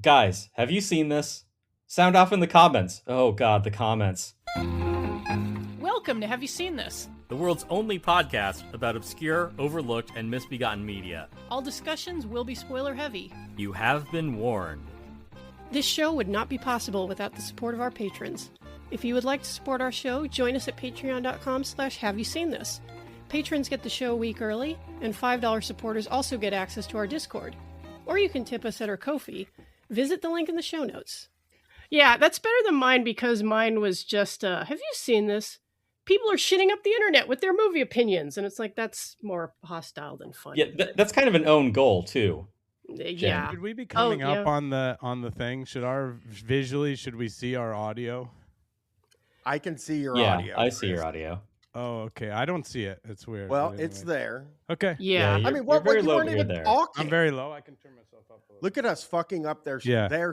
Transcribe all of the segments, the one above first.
Guys, have you seen this? Sound off in the comments. Oh god, the comments. Welcome to Have You Seen This? The world's only podcast about obscure, overlooked, and misbegotten media. All discussions will be spoiler heavy. You have been warned. This show would not be possible without the support of our patrons. If you would like to support our show, join us at patreon.com/haveyouseenthis. Patrons get the show a week early, and $5 supporters also get access to our Discord. Or you can tip us at our Ko-fi. Visit the link in the show notes. Yeah, that's better than mine because mine was just, have you seen this? People are shitting up the internet with their movie opinions, and it's like, that's more hostile than fun. Yeah, that's kind of an own goal, too. Yeah. Should we be coming up on the thing? Should we see our audio? I can see your Yeah, audio. I see your audio. Oh, okay. I don't see it. It's weird. Well, But it's anyway. there. Okay. Yeah. Yeah, I mean, what very you low, weren't but you're even there. talking. I'm very low. I can turn myself up a little. Look at us fucking up their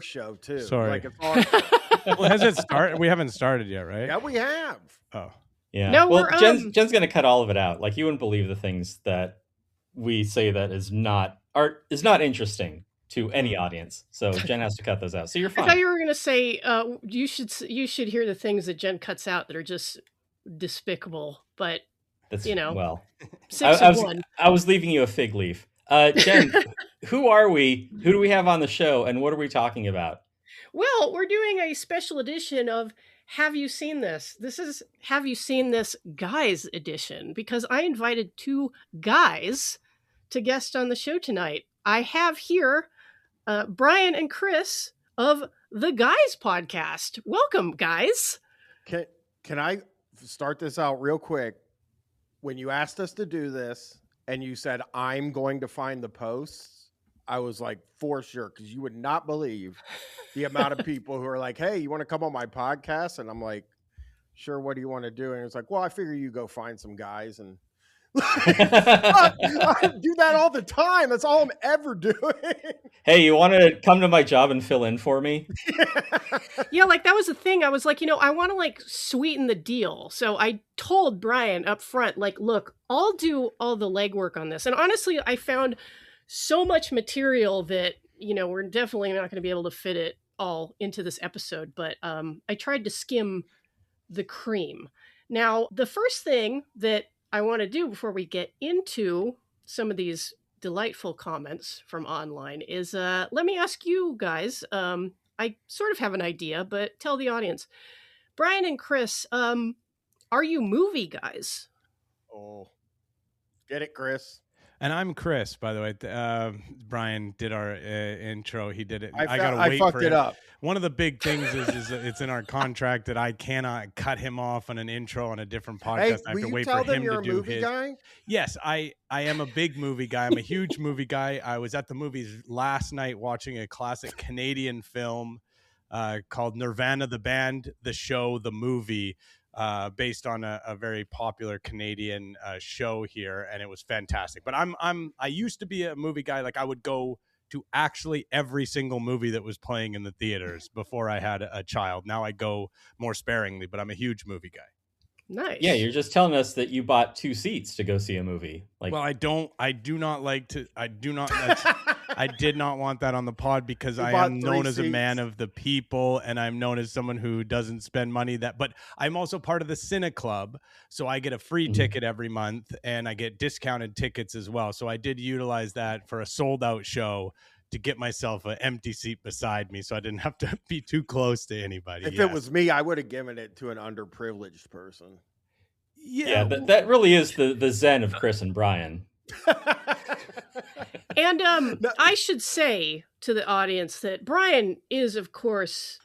show too. Sorry. Like it's awesome. Well, has it started? We haven't started yet, right? Yeah, we have. Oh. Yeah. No, well, we're, Jen's gonna cut all of it out. Like, you wouldn't believe the things that we say that is not interesting to any audience. So Jen has to cut those out. So you're I fine. thought you were going to say you should hear the things that Jen cuts out that are just despicable, but That's, you know, well, six I of was one. I was leaving you a fig leaf. Jen, who are we? Who do we have on the show, and what are we talking about? Well, we're doing a special edition of Have You Seen This? This is Have You Seen This Guys edition because I invited two guys to guest on the show tonight. I have here Brian and Chris of the Guys podcast. Welcome, guys. Can I start this out real quick? When you asked us to do this and you said, I'm going to find the posts, I was like, for sure, because you would not believe the amount of people who are like, hey, you want to come on my podcast? And I'm like, sure, what do you want to do? And it's like, well, I figure you go find some guys. And I do that all the time. That's all I'm ever doing. Hey, you want to come to my job and fill in for me? Yeah, like that was the thing. I was like, I want to like sweeten the deal. So I told Brian up front, like, look, I'll do all the legwork on this. And honestly, I found so much material that, we're definitely not going to be able to fit it all into this episode. But I tried to skim the cream. Now, the first thing that I want to do before we get into some of these delightful comments from online is let me ask you guys. I sort of have an idea, but tell the audience. Brian and Chris, are you movie guys? Oh, get it, Chris. And I'm Chris, by the way. Brian did our intro. He did it. I fucked it up. One of the big things is it's in our contract that I cannot cut him off on an intro on a different podcast. Hey, I have will to you wait tell for them him you're to a do movie his. guy? Yes, I am a big movie guy. I'm a huge movie guy. I was at the movies last night watching a classic Canadian film called Nirvana, the band, the show, the movie, based on a very popular Canadian show here, and it was fantastic. But I used to be a movie guy. Like, I would go to actually every single movie that was playing in the theaters before I had a child. Now I go more sparingly, but I'm a huge movie guy. Nice. Yeah, you're just telling us that you bought 2 seats to go see a movie. Like, Well, I did not want that on the pod because I bought am 3 known as a seats. man of the people, and I'm known as someone who doesn't spend money but I'm also part of the Cine Club, so I get a free ticket every month and I get discounted tickets as well. So I did utilize that for a sold out show to get myself an empty seat beside me so I didn't have to be too close to anybody. If Yes. it was me, I would have given it to an underprivileged person. yeah, that really is the zen of Chris and Brian. And I should say to the audience that Brian is, of course,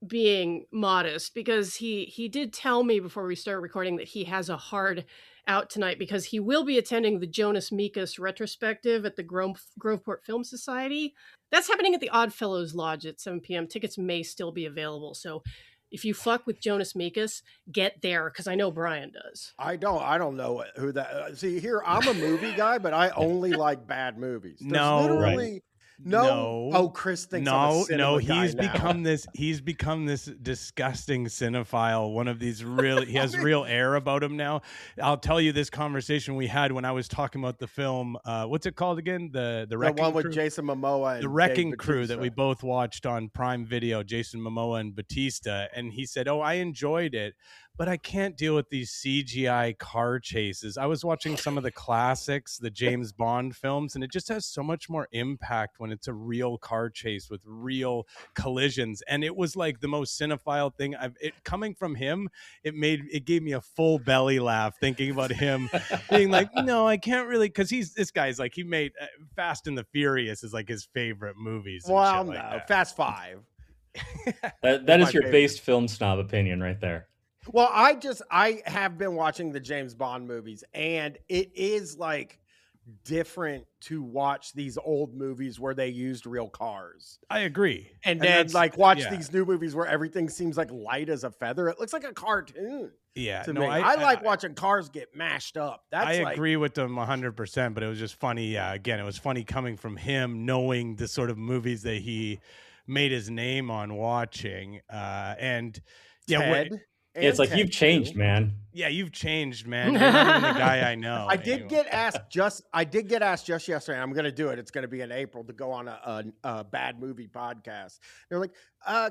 being modest because he did tell me before we started recording that he has a hard out tonight because he will be attending the Jonas Mekas retrospective at the Groveport Film Society. That's happening at the Oddfellows Lodge at 7 p.m. Tickets may still be available. So if you fuck with Jonas Mekas, get there because I know Brian does. I don't know who that. See, here I'm a movie guy, but I only like bad movies. There's No, literally No. Oh, Chris thinks I'm a cinema guy he's now. become this disgusting cinephile. One of these real, he has real air about him now. I'll tell you this conversation we had when I was talking about the film. What's it called again? The Wrecking one with Crew? Jason Momoa. And The Wrecking Dave Crew that Bautista. we both watched on Prime Video, Jason Momoa and Batista. And he said, "Oh, I enjoyed it, but I can't deal with these CGI car chases. I was watching some of the classics, the James Bond films, and it just has so much more impact when it's a real car chase with real collisions." And it was like the most cinephile thing coming from him. It gave me a full belly laugh thinking about him being like, "No, I can't really," because this guy's like, he made Fast and the Furious is like his favorite movies. And Well, shit no, like that. Fast Five. That my is your favorite. based film snob opinion right there. Well, I have been watching the James Bond movies, and it is like different to watch these old movies where they used real cars, I agree. and then that's- like watch yeah. these new movies where everything seems like light as a feather. It looks like a cartoon Yeah, to no, me. I like watching cars get mashed up. That's I like, agree with them 100%, but it was just funny. Again, it was funny coming from him, knowing the sort of movies that he made his name on watching. And yeah, Ted. and It's like Ted you've changed, too. man. yeah, you've changed, man. You're not even the guy I know. I did get asked just yesterday. I'm going to do it. It's going to be in April to go on a bad movie podcast. They're like,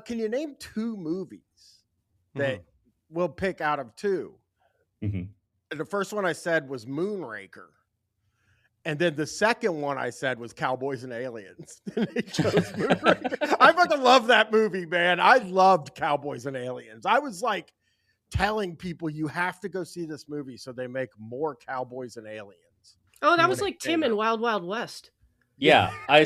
can you name 2 movies that we'll pick out of 2? Mhm. And the first one I said was Moonraker. And then the second one I said was Cowboys and Aliens. And they chose Moonraker. I fucking love that movie, man. I loved Cowboys and Aliens. I was like telling people you have to go see this movie so they make more Cowboys and Aliens. Oh, that When was it like came Tim in out. Wild Wild West. Yeah, I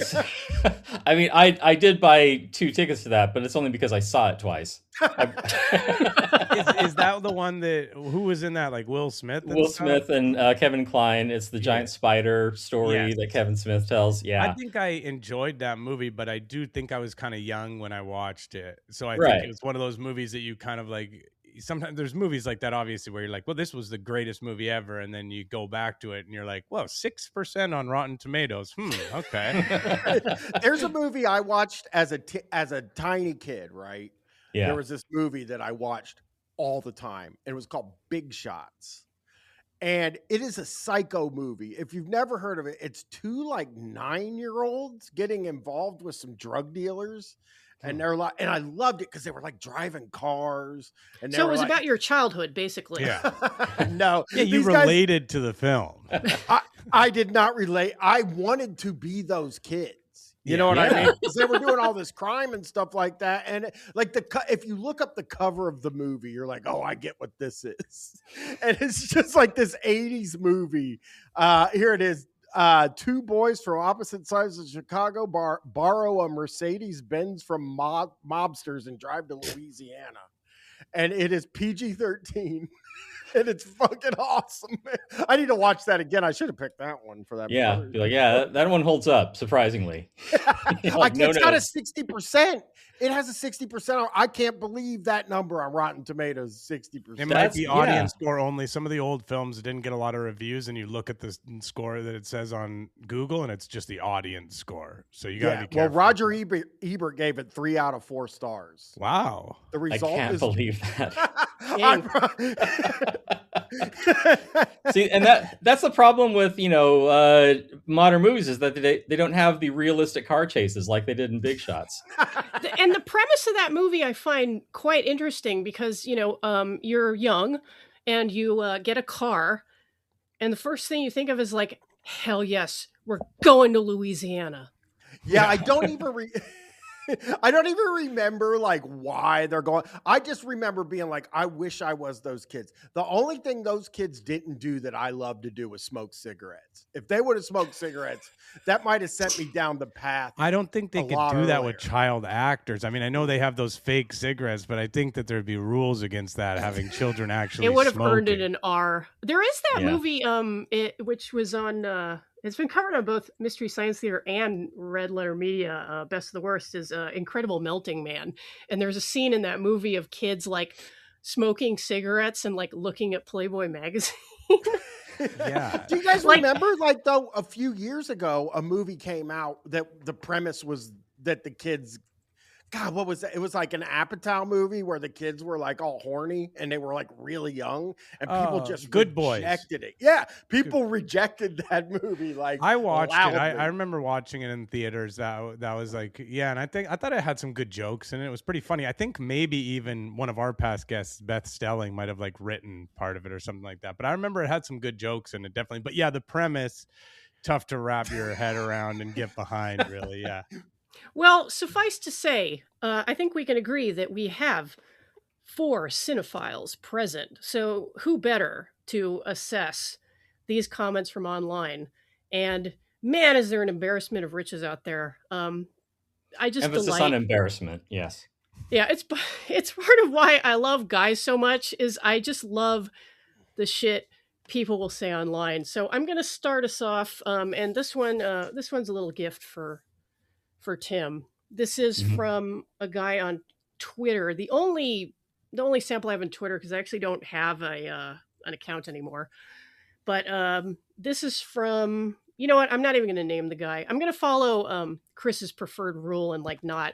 mean, I did buy 2 tickets to that, but it's only because I saw it twice. Is that the one who was in that? Like Will Smith? and Will stuff? Smith and Kevin Kline. It's the giant spider story Yes. that Kevin Smith tells. I Yeah, think I enjoyed that movie, but I do think I was kind of young when I watched it. So I Right. think it was one of those movies that you kind of like. Sometimes there's movies like that, obviously, where you're like, well, this was the greatest movie ever. And then you go back to it and you're like, well, 6% on Rotten Tomatoes. Okay. There's a movie I watched as a tiny kid, right? yeah. There was this movie that I watched all the time. And it was called Big Shots. And it is a psycho movie. If you've never heard of it, it's 2 like 9-year-olds getting involved with some drug dealers. And they're like, and I loved it because they were like driving cars. And they So it were was like, about your childhood, basically. Yeah. no, Yeah, you these guys- related to the film. I did not relate. I wanted to be those kids. You know what I Yeah. mean? Because they were doing all this crime and stuff like that. And like if you look up the cover of the movie, you're like, oh, I get what this is. And it's just like this 80s movie. Here it is. 2 boys from opposite sides of Chicago borrow a Mercedes Benz from mobsters and drive to Louisiana. And it is PG-13. And it's fucking awesome, man. I need to watch that again. I should have picked that one for that. Yeah, movie. be like, yeah, that one holds up surprisingly. Like, It's got a 60%. It has a 60%. I can't believe that number on Rotten Tomatoes, 60%. It might That's- be yeah. audience score only. Some of the old films didn't get a lot of reviews, and you look at the score that it says on Google, and it's just the audience score. So you got to Yeah. be Well, careful. Roger Ebert gave it 3 out of 4 stars. Wow. The I result can't is believe that. I- See, and that's the problem with modern movies is that they don't have the realistic car chases like they did in Big Shots. And the premise of that movie I find quite interesting because, you're young and you get a car and the first thing you think of is like, hell yes, we're going to Louisiana. Yeah, I don't even I don't even remember like why they're going. I just remember being like, I wish I was those kids. The only thing those kids didn't do that I love to do was smoke cigarettes. If they would have smoked cigarettes, that might have sent me down the path. I don't think they A could lot do that earlier. with child actors. I mean, I know they have those fake cigarettes, but I think that there'd be rules against that, having children actually It would have earned it smoking. an R. There is that Yeah. movie, which was on. It's been covered on both Mystery Science Theater and Red Letter Media. Best of the Worst is Incredible Melting Man, and there's a scene in that movie of kids like smoking cigarettes and like looking at Playboy magazine. Yeah. Do you guys Like- remember, like, though, a few years ago, a movie came out that the premise was that the kids, God, what was that? It was like an Apatow movie where the kids were like all horny and they were like really young, and people Oh, just Good Boys. rejected it. Yeah, people rejected that movie. Like, I watched it. loudly. I remember watching it in theaters. That was like, yeah, and I thought it had some good jokes and it was pretty funny. I think maybe even one of our past guests, Beth Stelling, might have like written part of it or something like that. But I remember it had some good jokes in it, definitely. But yeah, the premise, tough to wrap your head around and get behind, really. Yeah. Well, suffice to say, I think we can agree that we have 4 cinephiles present. So who better to assess these comments from online? And man, is there an embarrassment of riches out there. I just Emphasis delight. on embarrassment. Yes. Yeah, it's part of why I love guys so much, is I just love the shit people will say online. So I'm going to start us off, and this one's a little gift for Tim. This is Mhm. from a guy on Twitter. The only sample I have on Twitter, because I actually don't have an account anymore. But this is from, you know what? I'm not even going to name the guy. I'm going to follow Chris's preferred rule and like not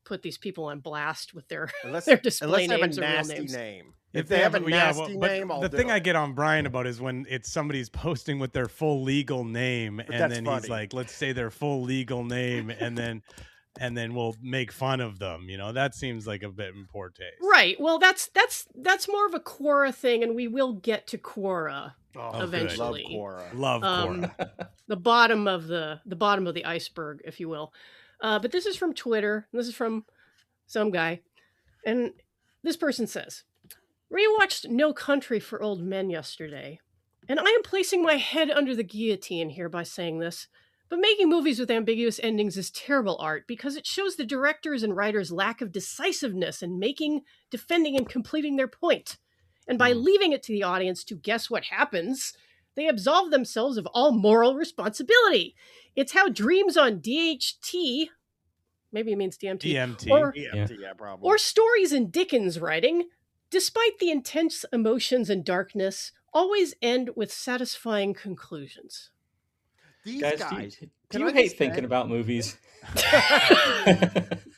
put these people on blast with their unless, their display unless they have a names or real nasty names. name. If they have a nasty name, I'll the do thing it. I get on Brian about is when it's somebody's posting with their full legal name, and that's then funny. he's like, "Let's say their full legal name," and then we'll make fun of them. You know, that seems like a bit in poor taste. Right. Well, that's more of a Quora thing, and we will get to Quora Oh, good. eventually. Love Quora. Love Cora. The bottom of the iceberg, if you will. But this is from Twitter. And this is from some guy, and this person says, "Rewatched No Country for Old Men yesterday, and I am placing my head under the guillotine here by saying this. But making movies with ambiguous endings is terrible art because it shows the directors and writers' lack of decisiveness in making, defending, and completing their point. And by leaving it to the audience to guess what happens, they absolve themselves of all moral responsibility. It's how dreams on DHT, maybe it means DMT, DMT. or EMT, yeah, probably. or stories in Dickens' writing, despite the intense emotions and darkness, always end with satisfying conclusions." These Guys, guys. do can you I hate just thinking say- about movies?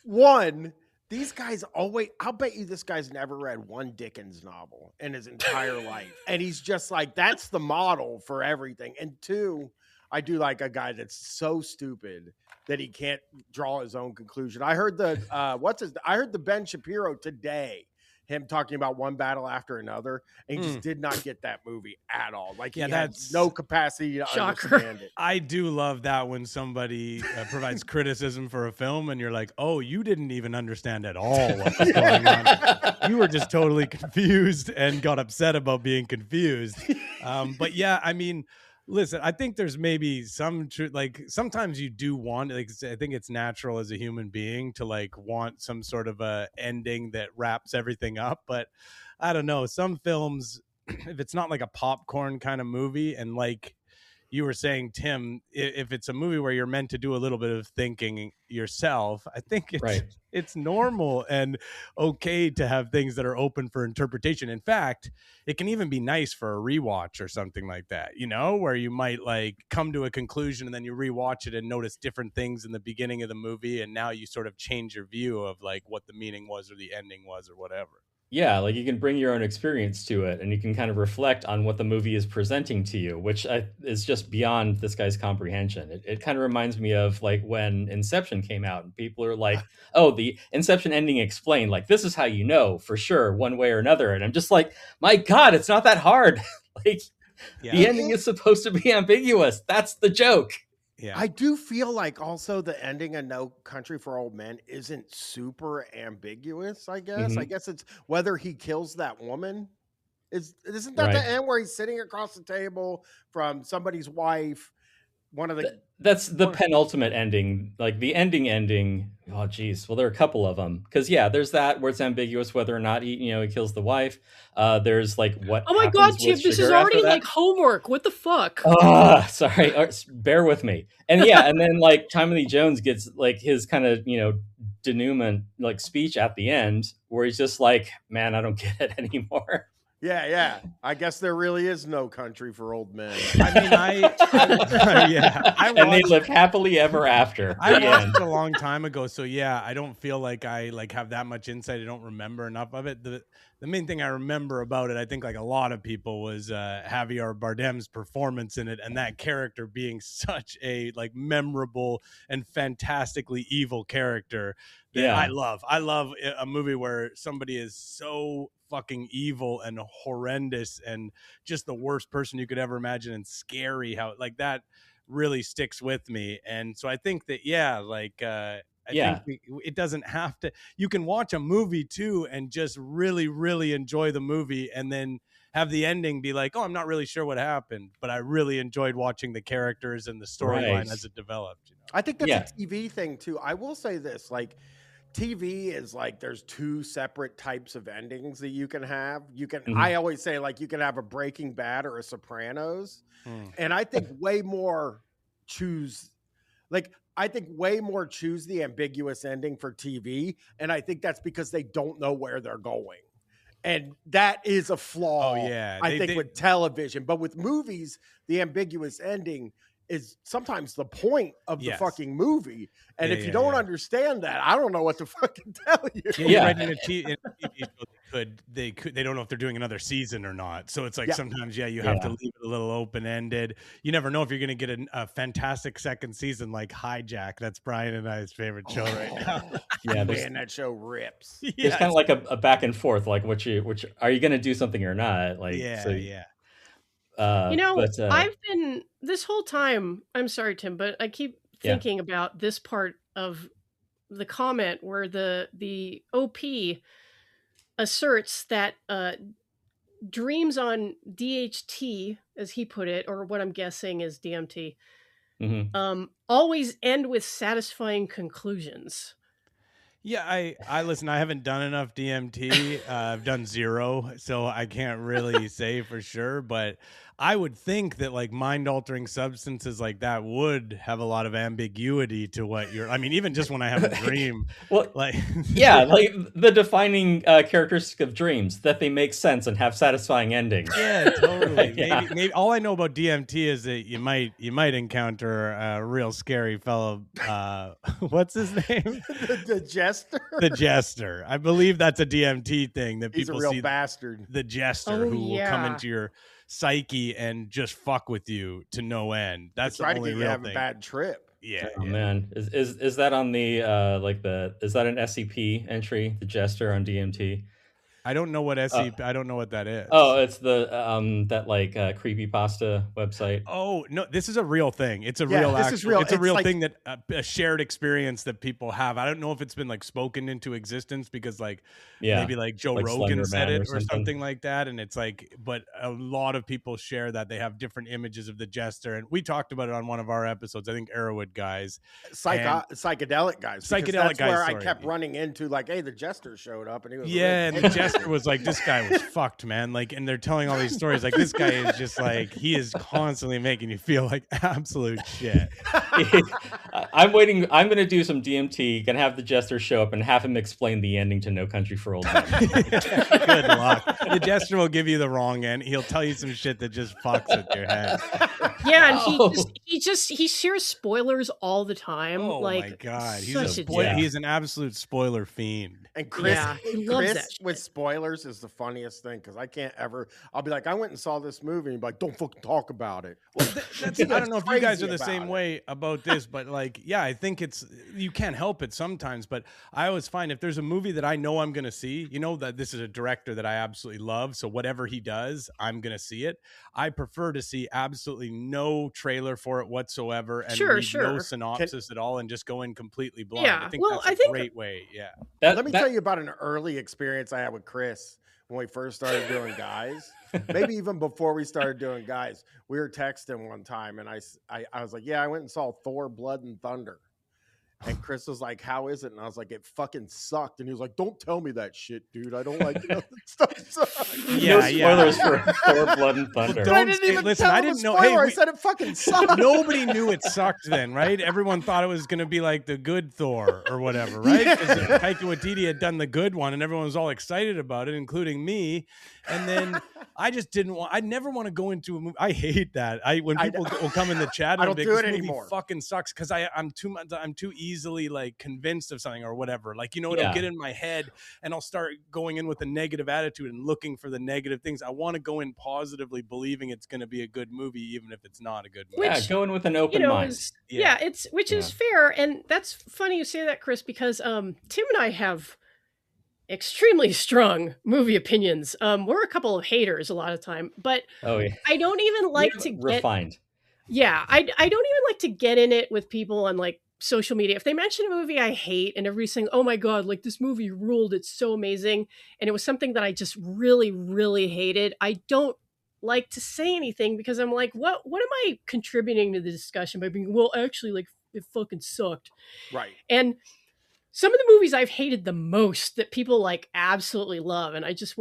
One, these guys always, I'll bet you this guy's never read one Dickens novel in his entire life. And he's just like, that's the model for everything. And two, I do like a guy that's so stupid that he can't draw his own conclusion. I heard I heard the Ben Shapiro today, him talking about One Battle After Another, and he just did not get that movie at all. Like, he Yeah, had that's- no capacity to Shocker. understand it. I do love that when somebody provides criticism for a film and you're like, oh, you didn't even understand at all what was going on. You were just totally confused and got upset about being confused. But yeah, I mean, listen, I think there's maybe some truth. Like sometimes you do want, like, I think it's natural as a human being to like want some sort of a ending that wraps everything up. But I don't know, some films, if it's not like a popcorn kind of movie, and like you were saying, Tim, if it's a movie where you're meant to do a little bit of thinking yourself, I think it's Right. it's normal and okay to have things that are open for interpretation. In fact, it can even be nice for a rewatch or something like that, you know, where you might like come to a conclusion and then you rewatch it and notice different things in the beginning of the movie, and now you sort of change your view of like what the meaning was or the ending was or whatever. Yeah, like you can bring your own experience to it and you can kind of reflect on what the movie is presenting to you, which is just beyond this guy's comprehension. It kind of reminds me of like when Inception came out and people are like, oh, the Inception ending explained, like, this is how you know for sure one way or another. And I'm just like, my God, it's not that hard. Like, the ending is supposed to be ambiguous. That's the joke. Yeah. I do feel like also the ending of No Country for Old Men isn't super ambiguous, I guess. Mhm. I guess it's whether he kills that woman. Isn't that Right. the end where he's sitting across the table from somebody's wife? One of the That's the Or- penultimate ending, like the ending. Oh, geez. Well, there are a couple of them because there's that where it's ambiguous whether or not he kills the wife. There's like what. Oh my happens God, with Chip, this is Sugar after already that. like homework. What the fuck? Sorry. Bear with me. And and then like Tommy Lee Jones gets like his kind of denouement like speech at the end where he's just like, man, I don't get it anymore. Yeah. I guess there really is no country for old men. I mean, I And they watched, live happily ever after. I The watched end. it a long time ago, so yeah, I don't feel like I like have that much insight. I don't remember enough of it. The main thing I remember about it, I think, like a lot of people, was Javier Bardem's performance in it, and that character being such a like memorable and fantastically evil character that Yeah. I love a movie where somebody is so fucking evil and horrendous and just the worst person you could ever imagine, and scary. How like that really sticks with me. And so I think that I think it doesn't have to. You can watch a movie too and just really, really enjoy the movie, and then have the ending be like, oh, I'm not really sure what happened, but I really enjoyed watching the characters and the storyline Right. as it developed. I think that's Yeah. a TV thing too. I will say this, like TV is like there's two separate types of endings that you can have. You can Mhm. I always say like you can have a Breaking Bad or a Sopranos. And I think way more choose the ambiguous ending for TV. And I think that's because they don't know where they're going. And that is a flaw, Oh, yeah. I think, with television. But with movies, the ambiguous ending is sometimes the point of the Yes. fucking movie. And Yeah, if you yeah, don't yeah. understand that, I don't know what to fucking tell you. Yeah, right. In a TV show, they don't know if they're doing another season or not. So it's like Yeah. sometimes, you have to Yeah. leave it a little open ended. You never know if you're going to get a fantastic second season like Hijack. That's Brian and I's favorite show right now. Yeah, there's, Man, that show rips. there's kind of like a back and forth, like which are you going to do something or not? Like, yeah, so, yeah. but I've been this whole time. I'm sorry, Tim, but I keep Yeah. thinking about this part of the comment where the OP asserts that dreams on DHT, as he put it, or what I'm guessing is DMT, mhm. always end with satisfying conclusions. Yeah, I listen, I haven't done enough DMT. I've done 0, so I can't really say for sure, but I would think that like mind-altering substances like that would have a lot of ambiguity to what you're. I mean, even just when I have a dream, Well, like yeah, like the defining characteristic of dreams, that they make sense and have satisfying endings. yeah, totally. Yeah. Maybe all I know about DMT is that you might encounter a real scary fellow. What's his name? The Jester. The Jester. I believe that's a DMT thing that He's a people real see. bastard. The Jester Oh, who will come yeah. into your psyche and just fuck with you to no end. That's Try the to only get you real have a thing. bad trip. Yeah, Oh yeah. man, is that on the is that an SCP entry, the Jester on DMT? I don't know what SCP. I don't know what that is. Oh, it's the that like creepypasta website. Oh no, this is a real thing. It's a Yeah, real. this is real. It's a It's real like- thing that a shared experience that people have. I don't know if it's been like spoken into existence because like Yeah, maybe like Joe like Rogan Slender said Man it or or something. something like that, and it's like, but a lot of people share that they have different images of the Jester, and we talked about it on one of our episodes. I think Arrowwood guys. Psychedelic guys. because Psychedelic that's guys, where I sorry. kept running into like, hey, the Jester showed up and he was Yeah, really and the Jester was like, this guy was fucked, man. Like, and they're telling all these stories. Like, this guy is just like, he is constantly making you feel like absolute shit. I'm waiting. I'm going to do some DMT. Gonna have the Jester show up and have him explain the ending to No Country for Old Men. Good luck. The Jester will give you the wrong end. He'll tell you some shit that just fucks with your head. Yeah, and Oh. he shares spoilers all the time. Oh like, my god, he's such a a spoiler. dick. He's an absolute spoiler fiend. And Chris, Yeah, he loves Chris that shit. with spoilers is the funniest thing because I can't ever. I'll be like, I went and saw this movie, and he'd be like, don't fucking talk about it. I don't know if you guys crazy are the about same it. way about this, but like, yeah, I think it's you can't help it sometimes. But I always find if there's a movie that I know I'm going to see, you know that this is a director that I absolutely love, so whatever he does, I'm going to see it. I prefer to see absolutely no trailer for it whatsoever and Sure, read no sure. synopsis at all and just go in completely blind. Yeah, I think well, that's I a think- great way. Yeah. Let me tell you about an early experience I had with Chris when we first started doing Guys. Maybe even before we started doing Guys, we were texting one time, and I was like, "Yeah, I went and saw Thor: Blood and Thunder," And Chris was like, "How is it?" And I was like, "It fucking sucked." And he was like, "Don't tell me that shit, dude. I don't like that stuff." Sucks. Yeah, no spoilers for Thor: Blood and Thunder. Don't I didn't say- even listen, tell I him a didn't know- spoiler. hey, I we- said it fucking sucked. Nobody knew it sucked then, right? Everyone thought it was going to be like the good Thor or whatever, right? Because Taika Waititi had done the good one, and everyone was all excited about it, including me. And then I just didn't want. I never want to go into a movie. I hate that. When I people know. will come in the chat, I and don't be do like, it "This movie anymore." fucking sucks," because I'm too easily like convinced of something or whatever. Like, it'll Yeah. get in my head, and I'll start going in with a negative attitude and looking for the negative things. I want to go in positively, believing it's going to be a good movie, even if it's not a good movie. Yeah, go in with an open mind. Yeah, it's which is fair, and that's funny you say that, Chris, because Tim and I have extremely strong movie opinions. We're a couple of haters a lot of time, but Oh yeah, I don't even like to get refined. Yeah, I don't even like to get in it with people on like social media. If they mention a movie I hate and everybody's saying, "Oh my god, like this movie ruled, it's so amazing," and it was something that I just really, really hated, I don't like to say anything because I'm like, what am I contributing to the discussion by being, well, actually, like, it fucking sucked. Right. And some of the movies I've hated the most that people like absolutely love, and I just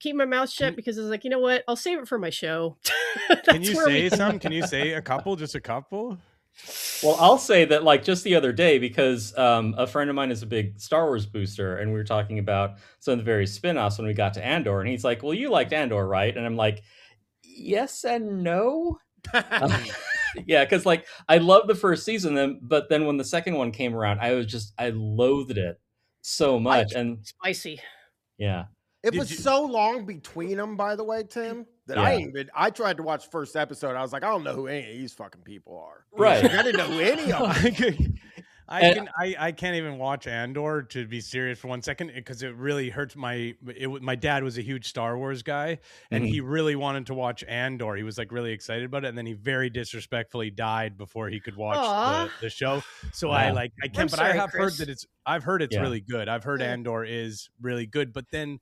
keep my mouth shut because it's like, you know what? I'll save it for my show. Can you say some? Can you say a couple? Just a couple? Well, I'll say that like just the other day, because a friend of mine is a big Star Wars booster, and we were talking about some of the various spin-offs when we got to Andor, and he's like, "Well, you liked Andor, right?" And I'm like, "Yes and no." Yeah, because like I love the first season, but then when the second one came around, I loathed it so much, and spicy. Yeah. It was so long between them, by the way, Tim, that I tried to watch the first episode. I was like, I don't know who any of these fucking people are. Right. Like, I didn't know who any of them. I can't even watch Andor, to be serious for 1 second, because it really hurts my dad was a huge Star Wars guy, and he really wanted to watch Andor. He was like really excited about it, and then he very disrespectfully died before he could watch the show. So I can't, but I have heard that I've heard it's really good. I've heard Andor is really good, but then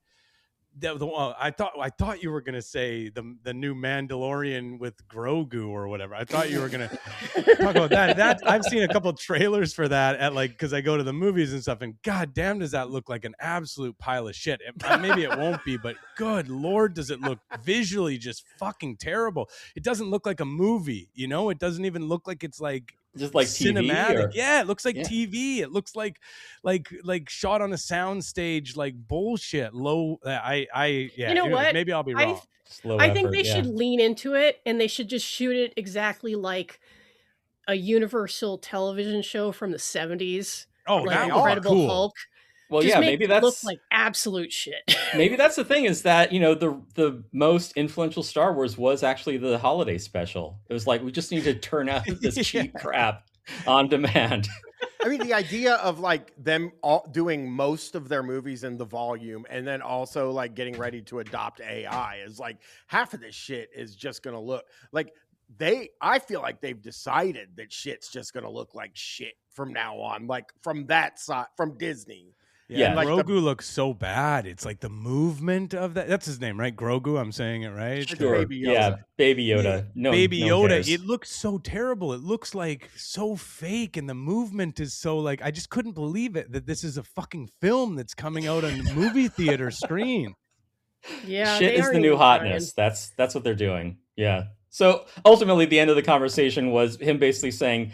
I thought you were gonna say the new Mandalorian with Grogu or whatever. I thought you were gonna talk about that. That I've seen a couple of trailers for that at because I go to the movies and stuff, and god damn, does that look like an absolute pile of shit. Maybe it won't be, but good lord, does it look visually just fucking terrible. It doesn't look like a movie, it doesn't even look like it's like just like cinematic. TV Yeah, it looks like TV. It looks like shot on a sound stage, like bullshit. Low. You know what? Maybe I'll be wrong. I think they should lean into it, and they should just shoot it exactly like a Universal television show from the 70s. Oh, like that Incredible cool. Hulk. Well, just maybe that's look like absolute shit. Maybe that's the thing, is that the most influential Star Wars was actually the holiday special. It was like, we just need to turn out this cheap crap on demand. I mean, the idea of like them all doing most of their movies in the volume, and then also like getting ready to adopt AI, is like half of this shit is just gonna look like I feel like they've decided that shit's just gonna look like shit from now on, like from that side, from Disney. Yeah, like Grogu looks so bad. It's like the movement of that's his name, right? Grogu, I'm saying it right? Sure. Baby Yoda. Yeah, Baby Yoda. No, Baby no Yoda. cares. It looks so terrible. It looks like so fake, and the movement is so like, I just couldn't believe it that this is a fucking film that's coming out on the movie theater screen. Yeah, shit is the new hotness. That's what they're doing. Yeah. So ultimately, the end of the conversation was him basically saying,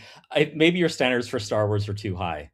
maybe your standards for Star Wars are too high.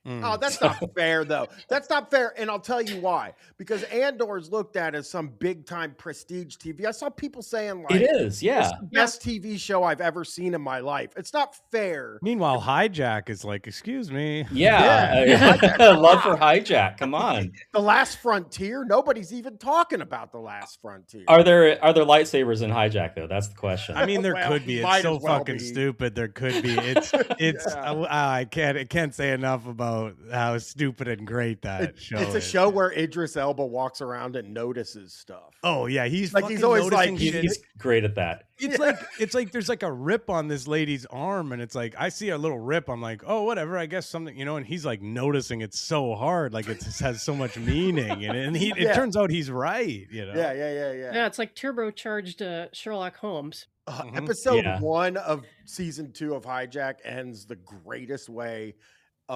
Oh, that's not fair, though. That's not fair, and I'll tell you why. Because Andor's looked at as some big-time prestige TV. I saw people saying, like, it is, yeah. It's the best TV show I've ever seen in my life. It's not fair. Meanwhile, Hijack is like, excuse me. Yeah. Love for Hijack. Come on. The Last Frontier? Nobody's even talking about The Last Frontier. Are there lightsabers in Hijack, though? That's the question. I mean, there Well, could be. It's might so as well fucking be. stupid. There could be. It's. I can't say enough about how stupid and great that show It's a is. show where Idris Elba walks around and notices stuff. Oh yeah, he's Like, fucking he's always noticing like- shit. He's great at that. It's like there's like a rip on this lady's arm, and it's like I see a little rip. I'm like, oh, whatever. I guess something, and he's like noticing it so hard, like it just has so much meaning in it. And it turns out he's right. Yeah. Yeah, it's like turbocharged Sherlock Holmes. Episode Yeah. 1 of season 2 of Hijack ends the greatest way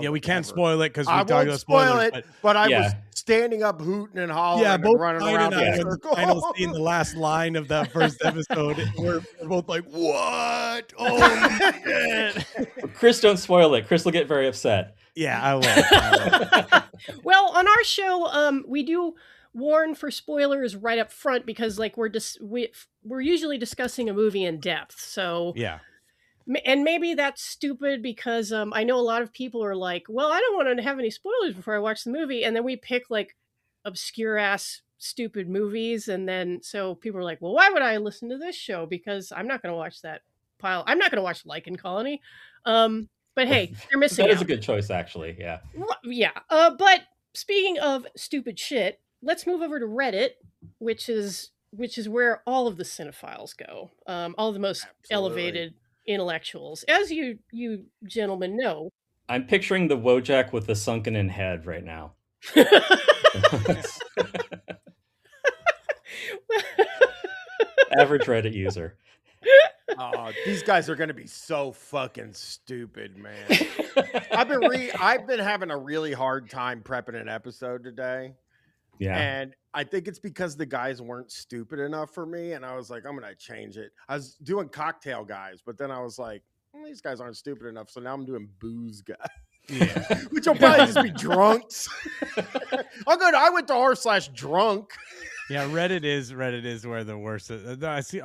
Yeah, we can't ever. spoil it because we I talked won't about spoil spoilers. it, but I was Yeah. standing up, hooting and hollering, Yeah, and both running Ryan around and in I, a when the circle. final scene, the last line of that first episode, we're both like, "What? Oh shit!" Chris, don't spoil it. Chris will get very upset. Yeah, I will. Well, on our show, we do warn for spoilers right up front because, like, we're usually discussing a movie in depth. So, Yeah, and maybe that's stupid because I know a lot of people are like, well, I don't want to have any spoilers before I watch the movie, and then we pick like obscure ass stupid movies, and then so people are like, well, why would I listen to this show? Because I'm not going to watch that pile. I'm not going to watch Lichen Colony. But hey, they're missing That out. is a good choice, actually. Yeah. Yeah. But speaking of stupid shit, let's move over to Reddit, which is where all of the cinephiles go. All the most elevated intellectuals, as you gentlemen know. I'm picturing the Wojak with the sunken in head right now. Average Reddit user. Oh, these guys are going to be so fucking stupid, man. I've been having a really hard time prepping an episode today. Yeah. And I think it's because the guys weren't stupid enough for me. And I was like, I'm going to change it. I was doing cocktail guys, but then I was like, these guys aren't stupid enough. So now I'm doing booze guys. yeah. Which will probably just be drunks. I went to r/drunk. Yeah, Reddit is where the worst. I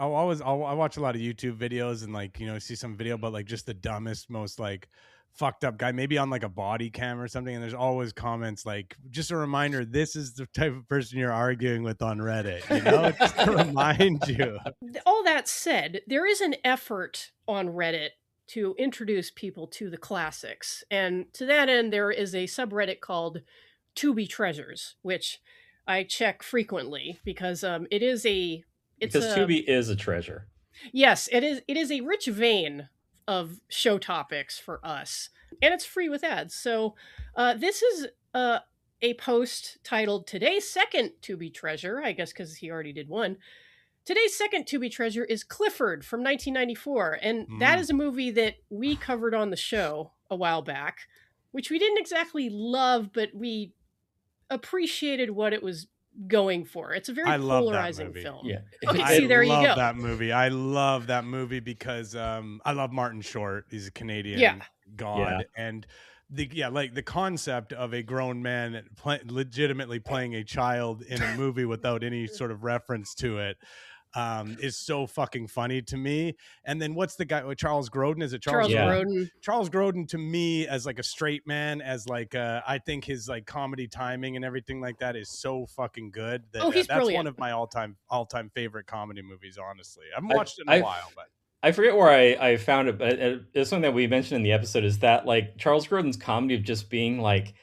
watch a lot of YouTube videos and like see some video about like just the dumbest, most like fucked up guy, maybe on like a body cam or something, and there's always comments like, just a reminder, this is the type of person you're arguing with on Reddit, just to remind you. All that said, there is an effort on Reddit to introduce people to the classics, and to that end, there is a subreddit called To Be Treasures, which I check frequently because Tubi is a treasure. Yes, it is. It is a rich vein of show topics for us, and it's free with ads. So this is a post titled "Today's Second To Be Treasure," I guess because he already did one. Today's second To Be Treasure is Clifford from 1994, and that is a movie that we covered on the show a while back, which we didn't exactly love, but we appreciated what it was going for. It's a very polarizing film. Yeah. Okay, there you go. I love that movie. I love that movie because I love Martin Short. He's a Canadian god, and the concept of a grown man legitimately playing a child in a movie without any sort of reference to it is so fucking funny to me. And then what's the guy? Charles Grodin? Is it Charles Grodin? Charles Grodin to me as like a straight man, as like I think his like comedy timing and everything like that is so fucking good. That, he's that's brilliant. one of my all time favorite comedy movies. Honestly, I haven't watched it in a while, but. I forget where I found it, but it's something that we mentioned in the episode is that like Charles Grodin's comedy of just being like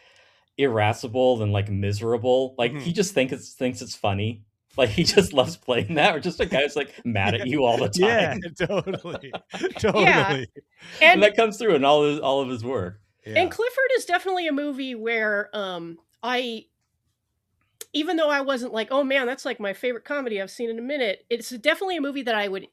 irascible and like miserable, like he just thinks it's funny. Like he just loves playing that, or just a guy who's like mad at you all the time. Yeah, totally. Yeah. And that comes through in all of his work. Yeah. And Clifford is definitely a movie where even though I wasn't like, oh man, that's like my favorite comedy I've seen in a minute, it's definitely a movie that I would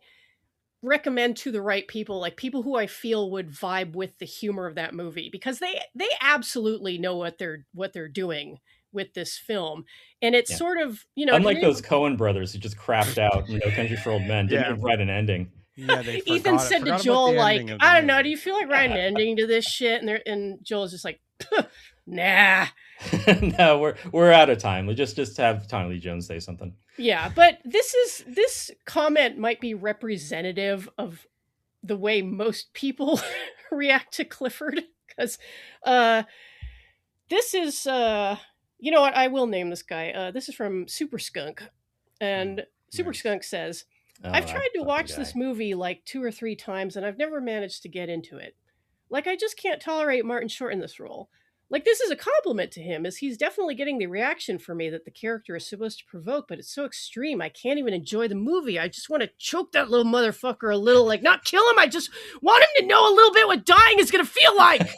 recommend to the right people, like people who I feel would vibe with the humor of that movie, because they absolutely know what they're doing with this film. And it's sort of, unlike those Coen brothers who just crapped out No Country for Old Men, didn't even write an ending. Yeah, they Ethan said to Joel, like, I don't know, do you feel like writing an ending to this shit? And Joel's just like, nah. No, we're out of time. We just have Tommy Lee Jones say something. Yeah, but this comment might be representative of the way most people react to Clifford, because this is you know what, I will name this guy. This is from Super Skunk, and Super Skunk says, I've tried to watch this movie like 2 or 3 times, and I've never managed to get into it. Like, I just can't tolerate Martin Short in this role. Like, this is a compliment to him, as he's definitely getting the reaction for me that the character is supposed to provoke, but it's so extreme, I can't even enjoy the movie. I just want to choke that little motherfucker a little, like, not kill him, I just want him to know a little bit what dying is going to feel like.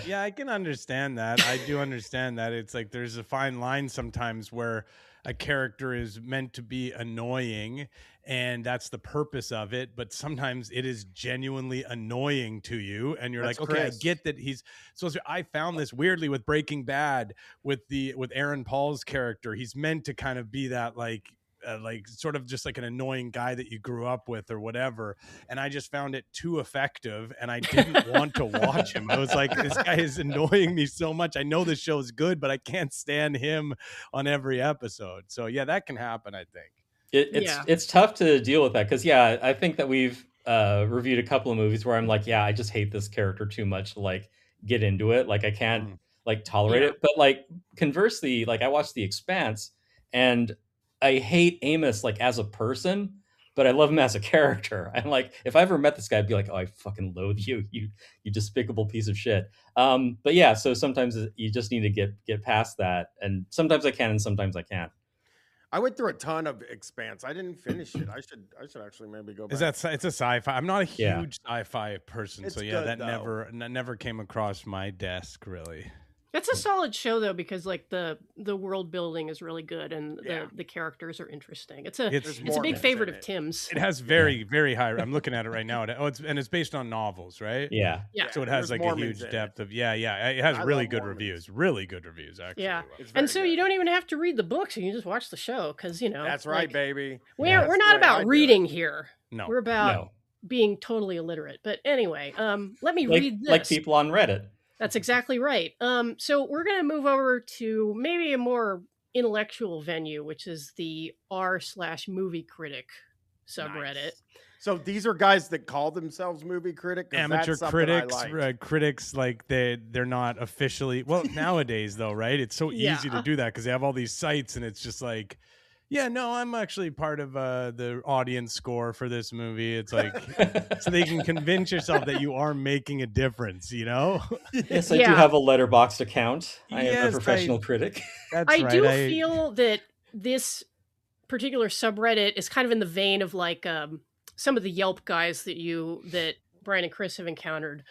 Yeah, I can understand that. I do understand that. It's like there's a fine line sometimes where a character is meant to be annoying and that's the purpose of it, but sometimes it is genuinely annoying to you and you're That's like, okay, Chris. I get that he's supposed to. I found this weirdly with Breaking Bad with Aaron Paul's character. He's meant to kind of be that like sort of just like an annoying guy that you grew up with or whatever. And I just found it too effective and I didn't want to watch him. I was like, this guy is annoying me so much. I know this show is good, but I can't stand him on every episode. So yeah, that can happen, I think. It's tough to deal with that because I think that we've reviewed a couple of movies where I'm like, I just hate this character too much to like get into it. Like I can't like tolerate it. But like conversely, like I watched The Expanse and I hate Amos like as a person, but I love him as a character. And like if I ever met this guy, I'd be like, oh, I fucking loathe you, you despicable piece of shit. But yeah, so sometimes you just need to get past that, and sometimes I can, and sometimes I can't. I went through a ton of Expanse. I didn't finish it. I should actually maybe go back. It's a sci-fi. I'm not a huge sci-fi person, It's so good, that though. never came across my desk really. That's a solid show though, because like the world building is really good and the characters are interesting. It's a big favorite of Tim's. It has very high. I'm looking at it right now. It's based on novels, right? Yeah. So it has There's like a Mormons huge in depth of It has really love good Mormons. reviews. Really good reviews, actually. Yeah, It's and very so good. you don't even have to read the books; you can just watch the show because That's right, like, baby. We're That's not the way I about do reading it. here. No. We're about No. being totally illiterate. But anyway, let me Like, read this. like people on Reddit. That's exactly right. So we're going to move over to maybe a more intellectual venue, which is the r/movie critic subreddit. Nice. So these are guys that call themselves movie critic. 'Cause Amateur that's something I critics, like. critics like they're not officially nowadays though, right? It's so easy to do that because they have all these sites and it's just like, yeah, no, I'm actually part of the audience score for this movie. It's like so they can convince yourself that you are making a difference, you know? Yes, I do have a Letterboxd account. I am Yes, a professional critic. That's I right. do feel that this particular subreddit is kind of in the vein of like some of the Yelp guys that Brian and Chris have encountered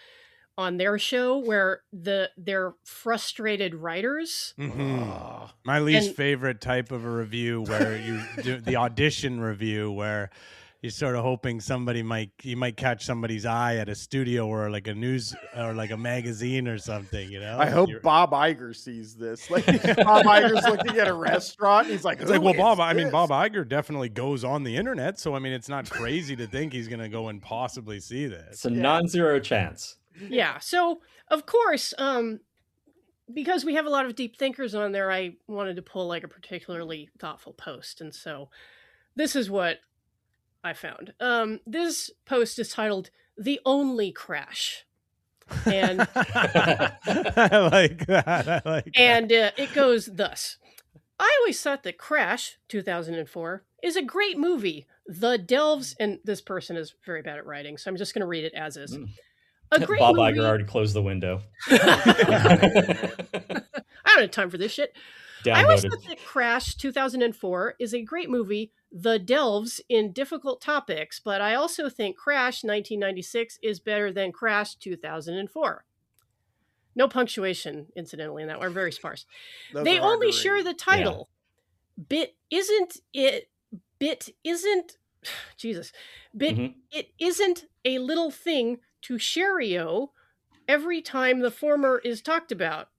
on their show, where they're frustrated writers. Mm-hmm. My least favorite type of a review, where you do the audition review, where you're sort of hoping you might catch somebody's eye at a studio or like a news or like a magazine or something, you know. I hope Bob Iger sees this. Like Bob Iger's looking at a restaurant. And he's like, It's like, "Who well, is Bob this?" Iger definitely goes on the internet, so I mean, it's not crazy to think he's gonna go and possibly see this. It's a non-zero chance. Yeah. So of course, because we have a lot of deep thinkers on there, I wanted to pull like a particularly thoughtful post, and so this is what I found. This post is titled "The Only Crash," and I like that. and it goes thus. I always thought that Crash 2004 is a great movie. The delves, and this person is very bad at writing, so I'm just going to read it as is. A great Bob movie. Iger already closed the window. I don't have time for this shit. I always Downvoted. thought that Crash 2004 is a great movie that delves in difficult topics, but I also think Crash 1996 is better than Crash 2004. No punctuation, incidentally, in that one. Very sparse. Those They are hard only to share read. the title. Bit isn't. Jesus. Bit Mhm. it isn't a little thing to Sherio every time the former is talked about.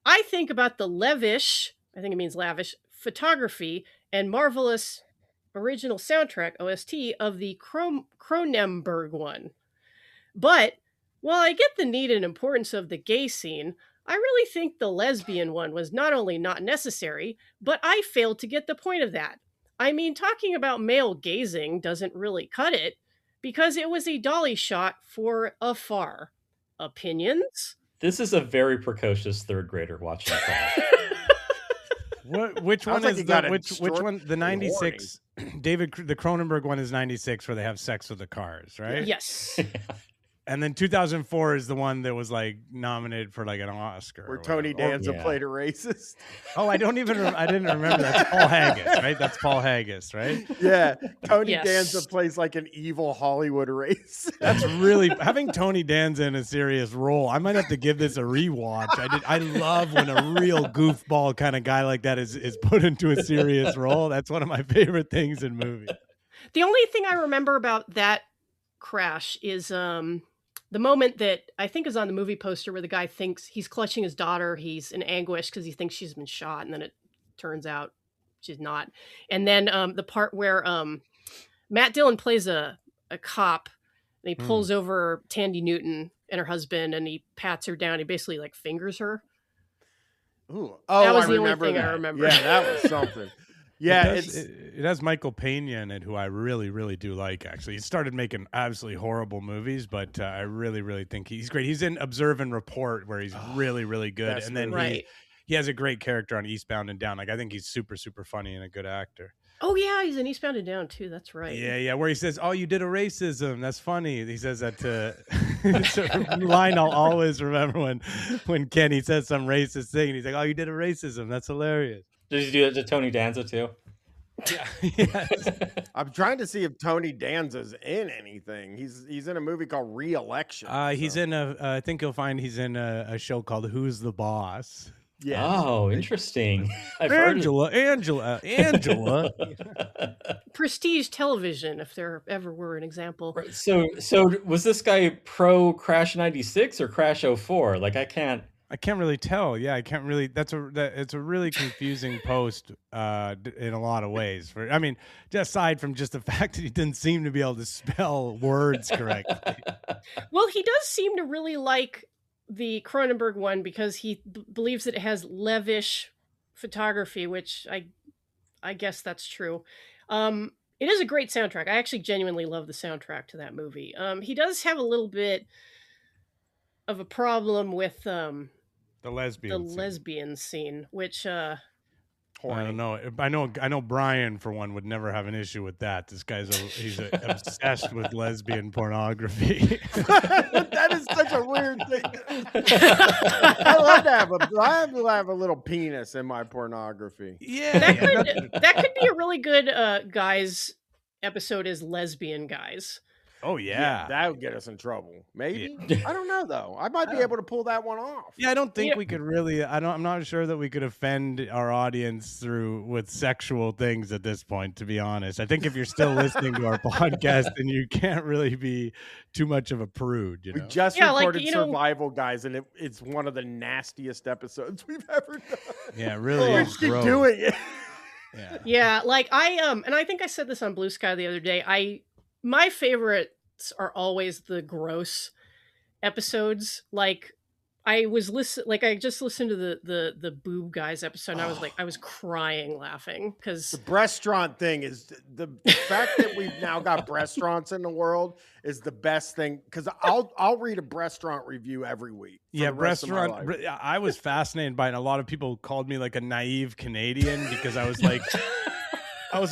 I think about the lavish, I think it means lavish, photography and marvelous original soundtrack, OST, of the Cronenberg one. But while I get the need and importance of the gay scene, I really think the lesbian one was not only not necessary, but I failed to get the point of that. I mean, talking about male gazing doesn't really cut it, because it was a dolly shot for afar. Opinions? This is a very precocious third grader watching Crash. Which Sounds one like is you got the a which one? The short 96. The Cronenberg one is 96, where they have sex with the cars, right? Yes. And then 2004 is the one that was like nominated for like an Oscar. Where or Tony whatever. Danza yeah. played a racist. Oh, I didn't remember. That's Paul Haggis, right? That's Paul Haggis, right? Yeah, Tony Yes. Danza plays like an evil Hollywood racist. That's really having Tony Danza in a serious role. I might have to give this a rewatch. I love when a real goofball kind of guy like that is put into a serious role. That's one of my favorite things in movies. The only thing I remember about that crash is the moment that I think is on the movie poster where the guy thinks he's clutching his daughter. He's in anguish because he thinks she's been shot, and then it turns out she's not. And then the part where Matt Dillon plays a cop, and he pulls over Tandy Newton and her husband, and he pats her down. He basically like fingers her. Ooh. That was I the only remember thing I that. remember. Yeah, that was something. Yeah, it has Michael Pena in it, who I really, really do like. Actually, he started making absolutely horrible movies, but I really, really think he's great. He's in Observe and Report, where he's really, really good, Best and then movie. Right. he has a great character on Eastbound and Down. Like I think he's super, super funny and a good actor. Oh yeah, he's in Eastbound and Down too. That's right. Yeah, where he says, "Oh, you did a racism. That's funny." He says that to it's a line I'll always remember when Kenny says some racist thing, and he's like, "Oh, you did a racism. That's hilarious." Did you do it to Tony Danza too? Yeah. I'm trying to see if Tony Danza's in anything. He's in a movie called Re-Election. He's in I think you'll find he's in a show called Who's the Boss? Yeah. Oh, interesting. I've heard of- Angela. Prestige television, if there ever were an example. Right, So was this guy pro Crash 96 or Crash 04? Like I can't. I can't really tell. Yeah, I can't really. It's a really confusing post in a lot of ways. I mean, aside from just the fact that he didn't seem to be able to spell words correctly. Well, he does seem to really like the Cronenberg one because he believes that it has levish photography, which I guess that's true. It is a great soundtrack. I actually genuinely love the soundtrack to that movie. He does have a little bit of a problem with The lesbian. scene. lesbian scene, which I don't know. I know. Brian, for one, would never have an issue with that. This guy's obsessed with lesbian pornography. That is such a weird thing. I love to have a little penis in my pornography. Yeah, that could be a really good guys episode is lesbian guys. Oh yeah. That would get us in trouble. Maybe. Yeah. I don't know though. I might be able to pull that one off. Yeah, I don't think Yeah. we could really. I'm not sure that we could offend our audience with sexual things at this point. To be honest, I think if you're still listening to our podcast, then you can't really be too much of a prude. You We know? just Yeah, like, recorded you know- Survival Guys, and it's one of the nastiest episodes we've ever done. Yeah, it really Oh. is Just keep gross. doing it. Yeah. Yeah, like and I think I said this on Blue Sky the other day. My favorites are always the gross episodes. Like I just listened to the Boob Guys episode, and I was crying laughing because The breastaurant thing is the fact that we've now got breastaurants in the world is the best thing because I'll read a breastaurant review every week. for Yeah, the rest of my restaurant. life. I was fascinated by it. And a lot of people called me like a naive Canadian because I was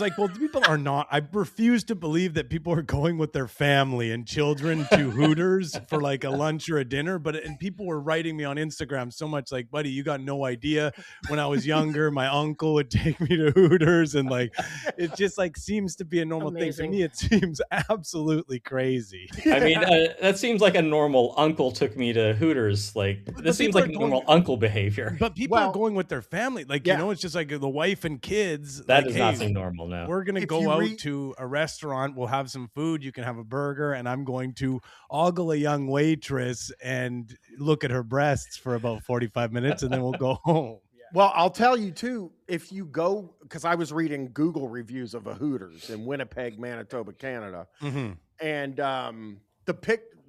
like, well, people are not. I refuse to believe that people are going with their family and children to Hooters for like a lunch or a dinner. And people were writing me on Instagram so much like, buddy, you got no idea. When I was younger, my uncle would take me to Hooters, and like, it just like seems to be a normal Amazing. thing. To me, it seems absolutely crazy. I mean, that seems like a normal uncle took me to Hooters. Like this seems people like are normal uncle behavior. But people Well- are going with their family. Like, Yeah. you know, it's just like the wife and kids. That like, does hey, not seem normal. No. we're going to If go you out read- to a restaurant. We'll have some food. You can have a burger. And I'm going to ogle a young waitress and look at her breasts for about 45 minutes. And then we'll go home. Well, I'll tell you too, if you go, because I was reading Google reviews of a Hooters in Winnipeg, Manitoba, Canada, Mm-hmm. and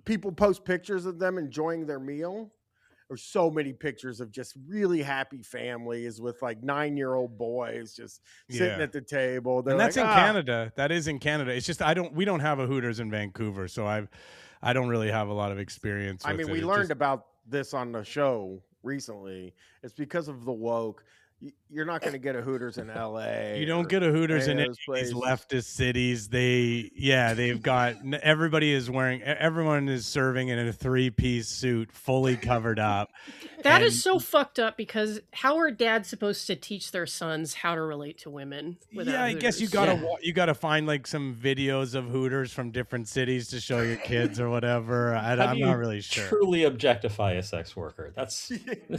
people post pictures of them enjoying their meal. There's so many pictures of just really happy families with like 9-year-old boys just sitting Yeah. at the table. They're And that's like, in "Ah." Canada. That is in Canada. It's just we don't have a Hooters in Vancouver, so I don't really have a lot of experience. I with mean, it. we It's learned just- about this on the show recently. It's because of the woke. You're not going to get a Hooters in L.A. You don't get a Hooters in any any of of those these places. leftist cities. They've got everybody is wearing. Everyone is serving in a 3-piece suit, fully covered up. That And- is so fucked up because how are dads supposed to teach their sons how to relate to women? Without Yeah, I guess you Hooters? gotta find like some videos of Hooters from different cities to show your kids or whatever. How do I'm you not really sure. truly objectify a sex worker? This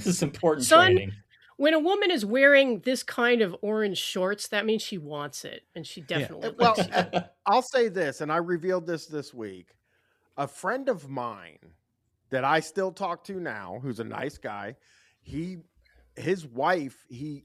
is important Son, training. When a woman is wearing this kind of orange shorts, that means she wants it, and she definitely Well, likes it. I'll say this, and I revealed this week. A friend of mine that I still talk to now, who's a nice guy, his wife, he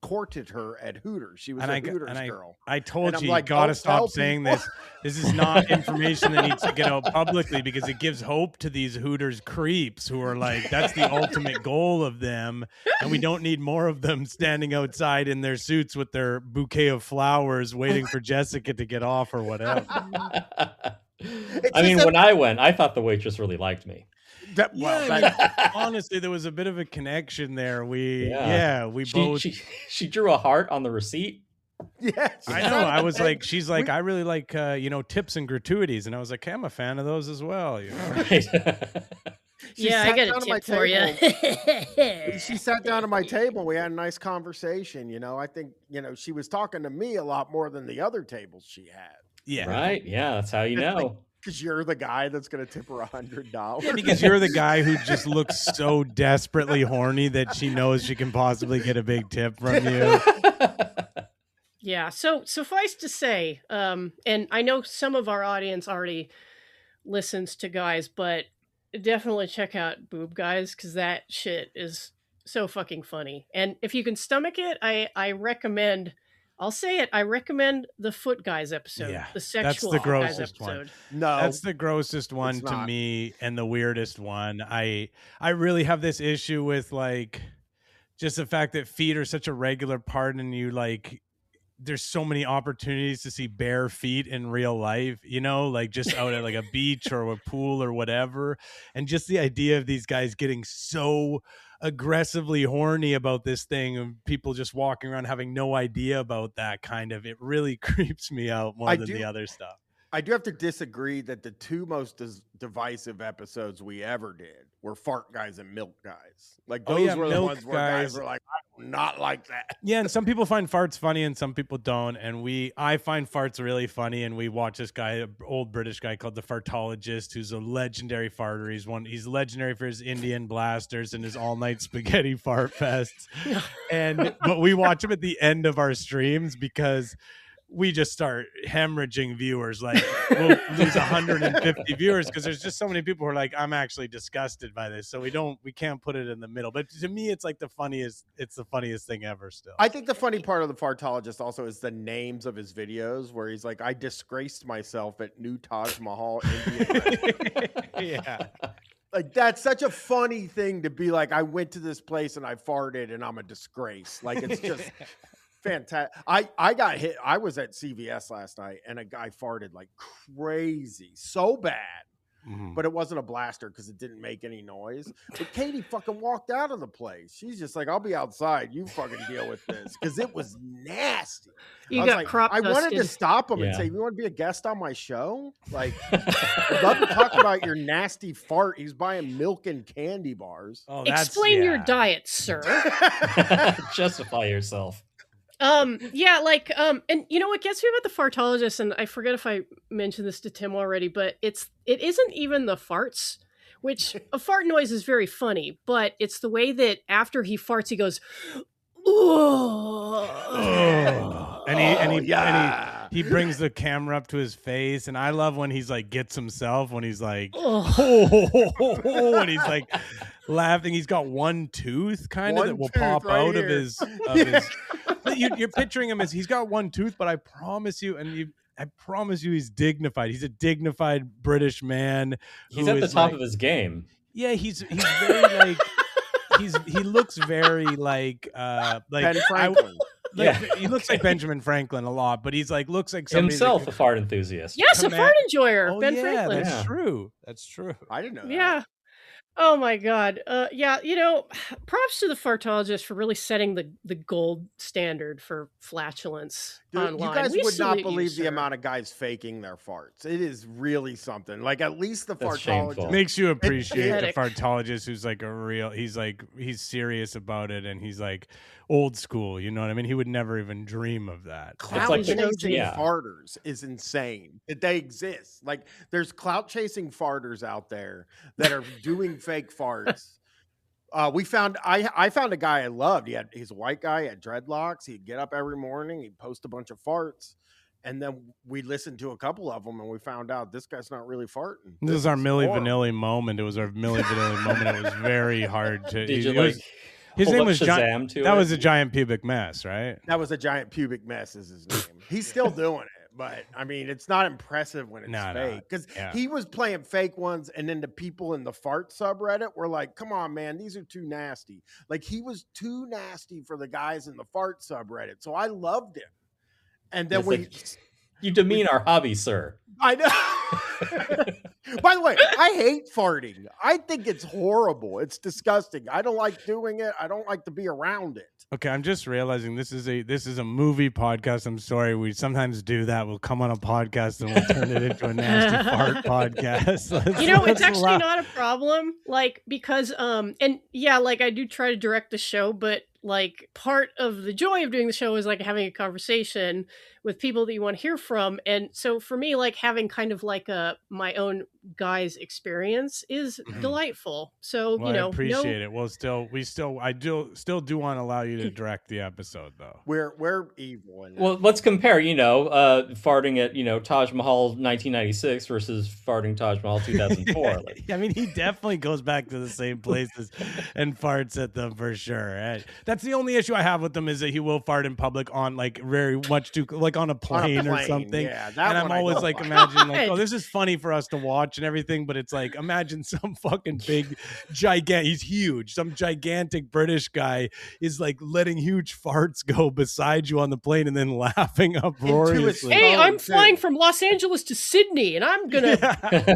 courted her at Hooters. She was a Hooters girl. I told And I'm you, like, you gotta don't stop tell saying people. this. This is not information that needs to get out publicly because it gives hope to these Hooters creeps who are like, that's the ultimate goal of them. And we don't need more of them standing outside in their suits with their bouquet of flowers waiting for Jessica to get off or whatever. I mean, when I went, I thought the waitress really liked me. Honestly, there was a bit of a connection there. We She, both. she drew a heart on the receipt. Yes, I know. I was like, she's like, I really like, tips and gratuities, and I was like, hey, I'm a fan of those as well. You know? Right. Yeah, I sat got down a at my tip for you. table. She sat down at my table. We had a nice conversation. I think she was talking to me a lot more than the other tables she had. Yeah, Right. Yeah, that's how you It's like, know. because you're the guy that's going to tip her $100. Because you're the guy who just looks so desperately horny that she knows she can possibly get a big tip from you. Yeah, so suffice to say, and I know some of our audience already listens to guys, but definitely check out Boob Guys because that shit is so fucking funny. And if you can stomach it, I recommend. I'll say it. I recommend the Foot Guys episode, Yeah, the that's sexual the Foot Guys grossest one. episode. No, That's the grossest one It's to not. me and the weirdest one. I really have this issue with like just the fact that feet are such a regular part and you like there's so many opportunities to see bare feet in real life, like just out at like a beach or a pool or whatever. And just the idea of these guys getting so aggressively horny about this thing and people just walking around having no idea about that it really creeps me out more than the other stuff. I do have to disagree that the two most divisive episodes we ever did were Fart Guys and Milk Guys. Like those were the Milk ones where guys were like, I do not like that. Yeah, and some people find farts funny and some people don't. And I find farts really funny. And we watch this guy, an old British guy called the Fartologist, who's a legendary farter. He's legendary for his Indian blasters and his all-night spaghetti fart fests. But we watch him at the end of our streams because we just start hemorrhaging viewers. Like we'll lose 150 viewers because there's just so many people who are like, I'm actually disgusted by this. So we can't put it in the middle. But to me, it's like the funniest thing ever still. I think the funny part of the Fartologist also is the names of his videos where he's like, I disgraced myself at New Taj Mahal Indian restaurant. Yeah. Like that's such a funny thing to be like, I went to this place and I farted and I'm a disgrace. Like it's just fantastic. I got hit. I was at CVS last night and a guy farted like crazy, so bad. But it wasn't a blaster because it didn't make any noise. But Katie fucking walked out of the place. She's just like, I'll be outside. You fucking deal with this because it was nasty. You I was got like, crop I wanted to dusted. stop him and Yeah. say, you want to be a guest on my show? Like, I'd love to talk about your nasty fart. He's buying milk and candy bars. Oh, Explain your diet, sir. Justify yourself. Yeah, like, and you know what gets me about the Fartologist, and I forget if I mentioned this to Tim already, but it isn't even the farts, which a fart noise is very funny, but it's the way that after he farts, he goes, Oh. And yeah. he brings the camera up to his face, and I love when he's like gets himself when he's like and he's like laughing. He's got one tooth kind of One that will tooth pop right out of here. his. You're picturing him as he's got one tooth, but I promise you, he's dignified. He's a dignified British man. He's who at the is, top like- of his game. Yeah, he's very like. He looks very like Ben Franklin. he looks like Benjamin Franklin a lot, but he's like looks like somebody Himself a fart enthusiast. yes, a Command- fart enjoyer, Oh, Ben yeah, Franklin. that's Yeah. true. That's true. I didn't know that. Yeah. Oh my god. Yeah, props to the fartologist for really setting the gold standard for flatulence Dude, online. you guys We would not salute you, believe the sir. amount of guys faking their farts. It is really something. Like at least the That's fartologist. shameful. Makes you appreciate the pathetic. fartologist who's like he's serious about it, and he's like old school, you know what I mean? He would never even dream of that. Clout like the- chasing yeah. farters is insane that they exist. Like there's clout chasing farters out there that are doing fake farts. I found a guy I loved. He's a white guy, he had dreadlocks. He'd get up every morning, he'd post a bunch of farts, and then we listened to a couple of them, and we found out this guy's not really farting. This is our Milli horrible. Vanilli moment. It was our Milli Vanilli moment. It was very hard to. Did you it was- like his hold name up was Shazam to That it? was a giant pubic mess, right? That was a giant pubic mess. Is his name? He's still doing it, but I mean, it's not impressive when it's No, fake because yeah. he was playing fake ones, and then the people in the fart subreddit were like, "Come on, man, these are too nasty." Like he was too nasty for the guys in the fart subreddit, so I loved him. And then It's like, you demean our hobby, sir. I know. By the way, I hate farting. I think it's horrible. It's disgusting. I don't like doing it. I don't like to be around it. Okay, I'm just realizing this is a movie podcast. I'm sorry, we sometimes do that. We'll come on a podcast and we'll turn it into a nasty fart podcast. It's actually not a problem, like, because and yeah, like I do try to direct the show, but like part of the joy of doing the show is like having a conversation with people that you want to hear from. And so for me, like having kind of like my own guy's experience is delightful. So, Well, I appreciate it. Well, I still do want to allow you to direct the episode though. We're evil. In Well, let's compare, farting at, Taj Mahal 1996 versus farting Taj Mahal 2004. Like, I mean, he definitely goes back to the same places and farts at them for sure. Right? That's the only issue I have with them is that he will fart in public on like very much too like on a plane or something. Yeah, that And I'm one I always don't like like. imagining like, God. oh, this is funny for us to watch and everything, but it's like imagine some fucking big gigantic, he's huge, some gigantic British guy is like letting huge farts go beside you on the plane and then laughing uproariously. Hey, Oh, I'm too. flying from Los Angeles to Sydney, and I'm gonna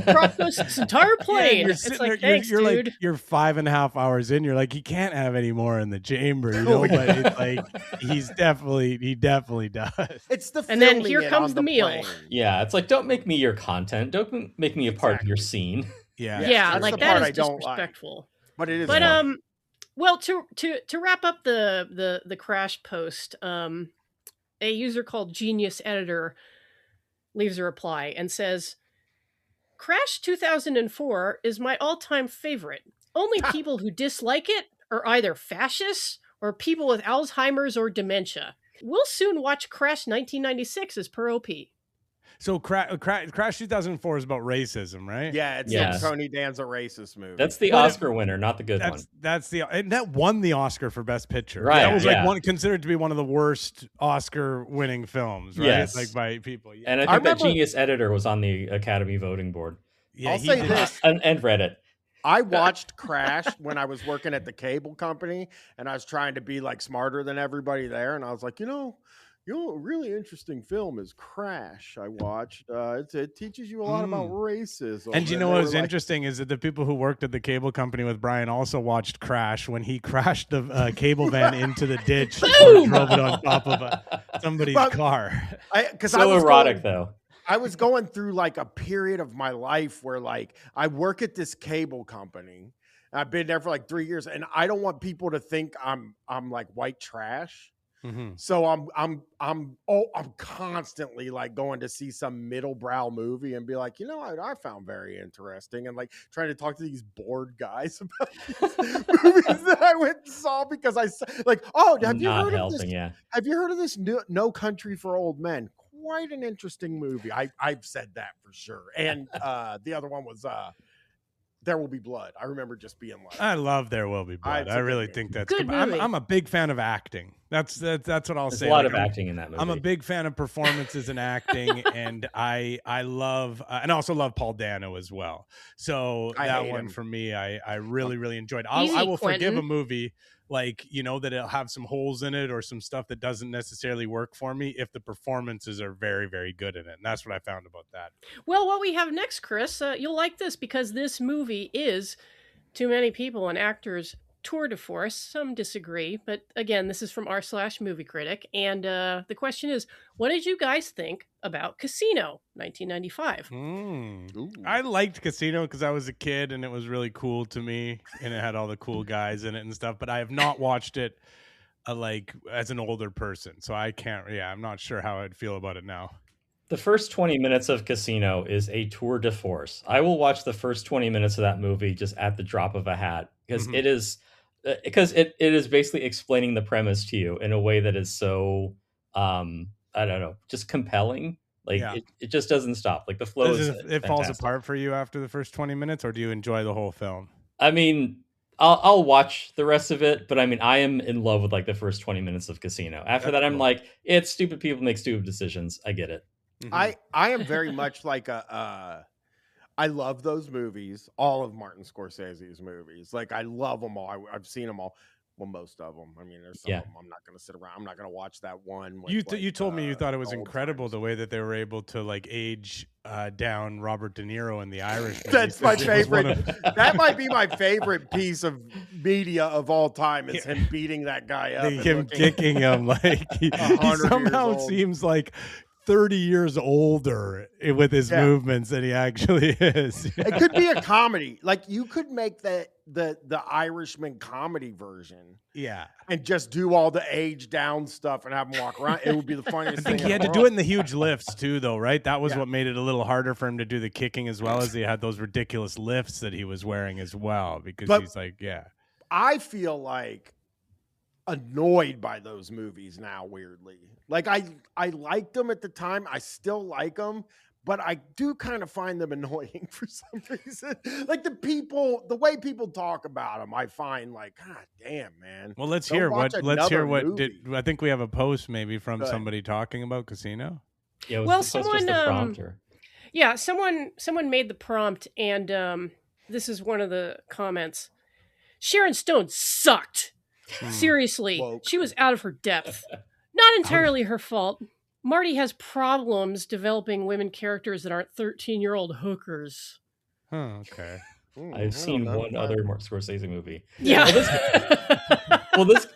cross this entire Yeah, plane. you're It's sitting like, there, thanks, you're dude. like you're 5.5 hours in. You're like, he can't have any more in the chamber, you know. But it's like he definitely does. It's the And then filming here it comes on the meal. plane. yeah, it's like, don't make me your content. Don't make me a part of your scene. Yeah, Yes, Yeah, that's like the that part is I don't like. disrespectful. But it is. But fun. well, to wrap up the crash post, a user called Genius Editor leaves a reply and says, "Crash 2004 is my all-time favorite. Only people who dislike it are either fascists or people with Alzheimer's or dementia. We'll soon watch Crash 1996 as per OP." So Crash 2004 is about racism, right? Yeah, it's Yes. like Tony Danza racist movie. That's the But if- Oscar winner, not the good one. And that won the Oscar for Best Picture. Right, That was yeah. like considered to be one of the worst Oscar-winning films, right? Yes. Like by people. Yeah, And I I think that remember- Genius Editor was on the Academy voting board. yeah, I'll he say did- this. And Reddit. I watched Crash when I was working at the cable company, and I was trying to be like smarter than everybody there. And I was like, a really interesting film is Crash. I watched. It teaches you a lot about racism. And you know they what were was like, interesting is that the people who worked at the cable company with Brian also watched Crash when he crashed the cable van into the ditch and drove it on top of somebody's But- car. Because I So was erotic, going, though. I was going through like a period of my life where like I work at this cable company. I've been there for like 3 years, and I don't want people to think I'm like white trash. Mhm. So I'm constantly like going to see some middle brow movie and be like, I found very interesting, and like trying to talk to these bored guys about these movies that I went and saw because I like, oh, have you Not heard of helping, this? yeah. Have you heard of this No Country for Old Men? Quite an interesting movie. I've said that for sure. And the other one was There Will Be Blood. I remember just being like, I love There Will Be Blood. It's I a good really movie. think that's Good good. movie. I'm a big fan of acting. That's what I'll There's say. a lot Like, of acting in that movie. I'm a big fan of performances and acting, and I love and I also love Paul Dano as well. So I that hate one him. for me, I really enjoyed. Easy, I will forgive a Quentin. movie like that it'll have some holes in it or some stuff that doesn't necessarily work for me if the performances are very very good in it, and that's what I found about that. Well, what we have next, Chris, you'll like this because this movie is too many people and actors tour de force. Some disagree, but again, this is from r/movie critic. And the question is, what did you guys think about Casino 1995? I liked Casino because I was a kid and it was really cool to me, and it had all the cool guys in it and stuff. But I have not watched it like as an older person, so I can't. Yeah, I'm not sure how I'd feel about it now. The first 20 minutes of Casino is a tour de force. I will watch the first 20 minutes of that movie just at the drop of a hat because it is basically explaining the premise to you in a way that is so I don't know, just compelling. Like it just doesn't stop. Like the flow it falls apart for you after the first 20 minutes, or do you enjoy the whole film? I mean, I'll watch the rest of it, but I mean, I am in love with like the first 20 minutes of Casino. After that, I'm like, it's stupid people make stupid decisions. I get it. I am very much like I love those movies, all of Martin Scorsese's movies. Like I love them all. I've seen them all. Well, most of them. I mean, there's some of them I'm not going to sit around. I'm not going to watch that one. With, you told me you thought it was incredible the way that they were able to like age down Robert De Niro in The Irishman. That's my favorite. That might be my favorite piece of media of all time is him beating that guy up. Him kicking him like he somehow seems like 30 years older with his movements than he actually is. It could be a comedy. Like you could make the Irishman comedy version. Yeah. And just do all the age down stuff and have him walk around. It would be the funniest thing. I think he had to do it in the huge lifts too, though, right? That was what made it a little harder for him to do the kicking, as well as he had those ridiculous lifts that he was wearing as well, because he's like, I feel like annoyed by those movies now, weirdly. Like I liked them at the time. I still like them, but I do kind of find them annoying for some reason. Like the way people talk about them, I find like, God damn, man. Well, let's hear what I think we have a post maybe from somebody talking about Casino. Yeah, well, someone someone made the prompt, and this is one of the comments. Sharon Stone sucked. Seriously, she was out of her depth. Not entirely her fault. Marty has problems developing women characters that aren't 13-year-old hookers. Oh, okay. I've seen one other Martin Scorsese movie. Yeah.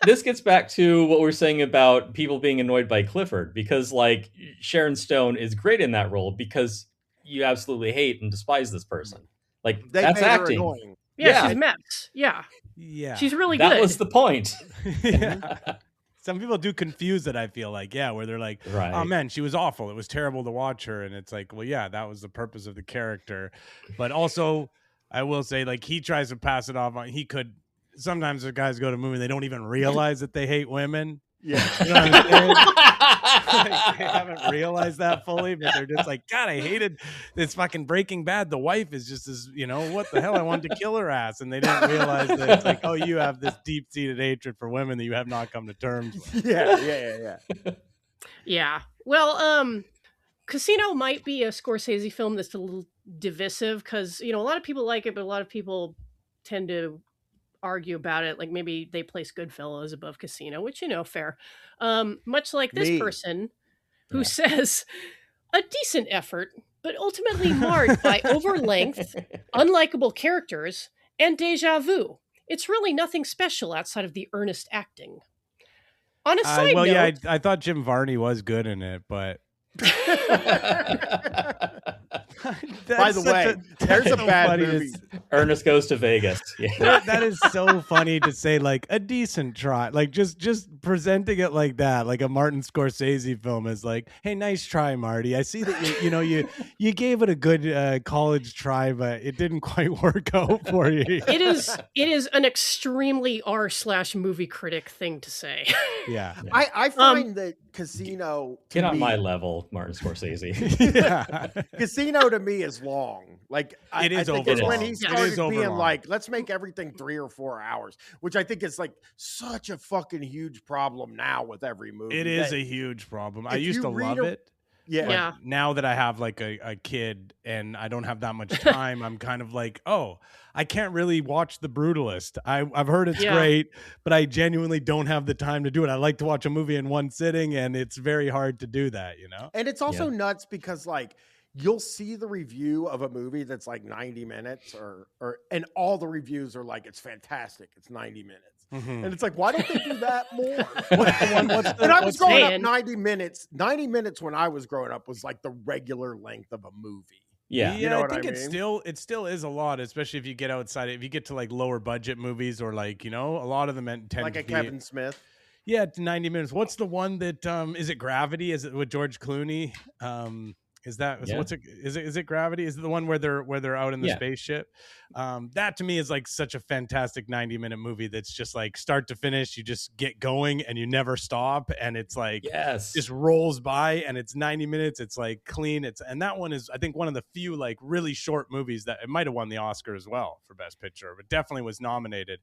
This gets back to what we're saying about people being annoyed by Clifford, because like Sharon Stone is great in that role because you absolutely hate and despise this person. Like that's acting. Yeah, she's Mets. Yeah. She's really good. That was the point. Some people do confuse it, I feel like, where they're like, oh man, she was awful. It was terrible to watch her. And it's like, well, yeah, that was the purpose of the character. But also, I will say, like, he tries to pass it off on, sometimes the guys go to a movie, they don't even realize that they hate women. Yeah. You know what I'm saying? Like, they haven't realized that fully, but they're just like, God, I hated this fucking Breaking Bad. The wife is just as, what the hell? I wanted to kill her ass. And they didn't realize that it's like, oh, you have this deep-seated hatred for women that you have not come to terms with. Yeah. Well, Casino might be a Scorsese film that's a little divisive because, a lot of people like it, but a lot of people tend to argue about it. Like maybe they place Goodfellas above Casino, which, fair. Much like this person who says a decent effort, but ultimately marred by overlength, unlikable characters, and deja vu. It's really nothing special outside of the earnest acting. On a side note, I thought Jim Varney was good in it, but by the way, there's a bad movie. Ernest Goes to Vegas. Yeah. That is so funny to say, like a decent try, like just presenting it like that, like a Martin Scorsese film is like, hey, nice try, Marty. I see that you gave it a good college try, but it didn't quite work out for you. It is an extremely r/movie critic thing to say. Yeah. I find that Casino get on my level, Martin Scorsese. Casino to me is long. Like it is I think over it's long. when he started being like, let's make everything 3 or 4 hours, which I think is like such a fucking huge problem now with every movie. It is a huge problem. I used to love it. Yeah. Now that I have like a kid and I don't have that much time, I'm kind of like, oh, I can't really watch The Brutalist. I've heard it's great, but I genuinely don't have the time to do it. I like to watch a movie in one sitting, and it's very hard to do that, And it's also nuts because like you'll see the review of a movie that's like 90 minutes and all the reviews are like, it's fantastic. It's 90 minutes. Mhm. And it's like, why don't they do that more? What's When I was growing up, saying? 90 minutes when I was growing up was like the regular length of a movie. Yeah. You know I what think I it still is a lot, especially if you get outside. If you get to like lower budget movies or like, a lot of them tend Like to a be Kevin Smith. Yeah, it's 90 minutes. What's the one that is it Gravity? Is it with George Clooney? Is it Gravity? Is it the one where they're out in the spaceship? That to me is like such a fantastic 90-minute movie that's just like start to finish, you just get going and you never stop, and it's like just rolls by, and it's 90 minutes, it's like clean. And that one is I think one of the few like really short movies that it might have won the Oscar as well for Best Picture, but definitely was nominated.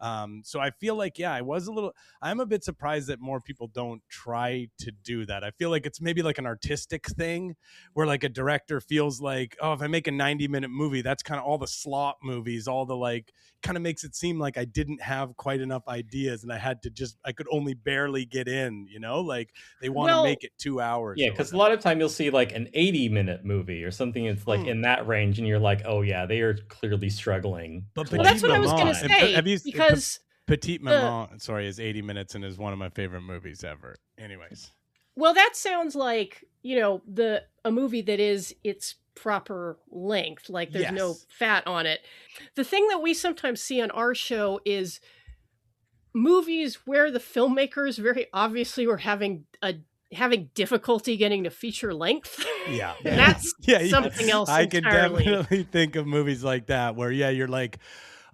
So I feel like I'm a bit surprised that more people don't try to do that. I feel like it's maybe like an artistic thing where like a director feels like, oh, if I make a 90-minute movie, that's kind of all the slop movies, all the like, kind of makes it seem like I didn't have quite enough ideas and I could only barely get in, like they want to make it 2 hours. Yeah, because a lot of time you'll see like an 80-minute movie or something that's like in that range, and you're like, oh yeah, they are clearly struggling. But Well, that's what I was going to say, because Petite Maman, is 80 minutes and is one of my favorite movies ever. Anyways. Well, that sounds like, a movie that is its proper length, like there's no fat on it. The thing that we sometimes see on our show is movies where the filmmakers very obviously were having difficulty getting to feature length. Yeah. That's something else I can entirely. definitely think of movies like that where, you're like,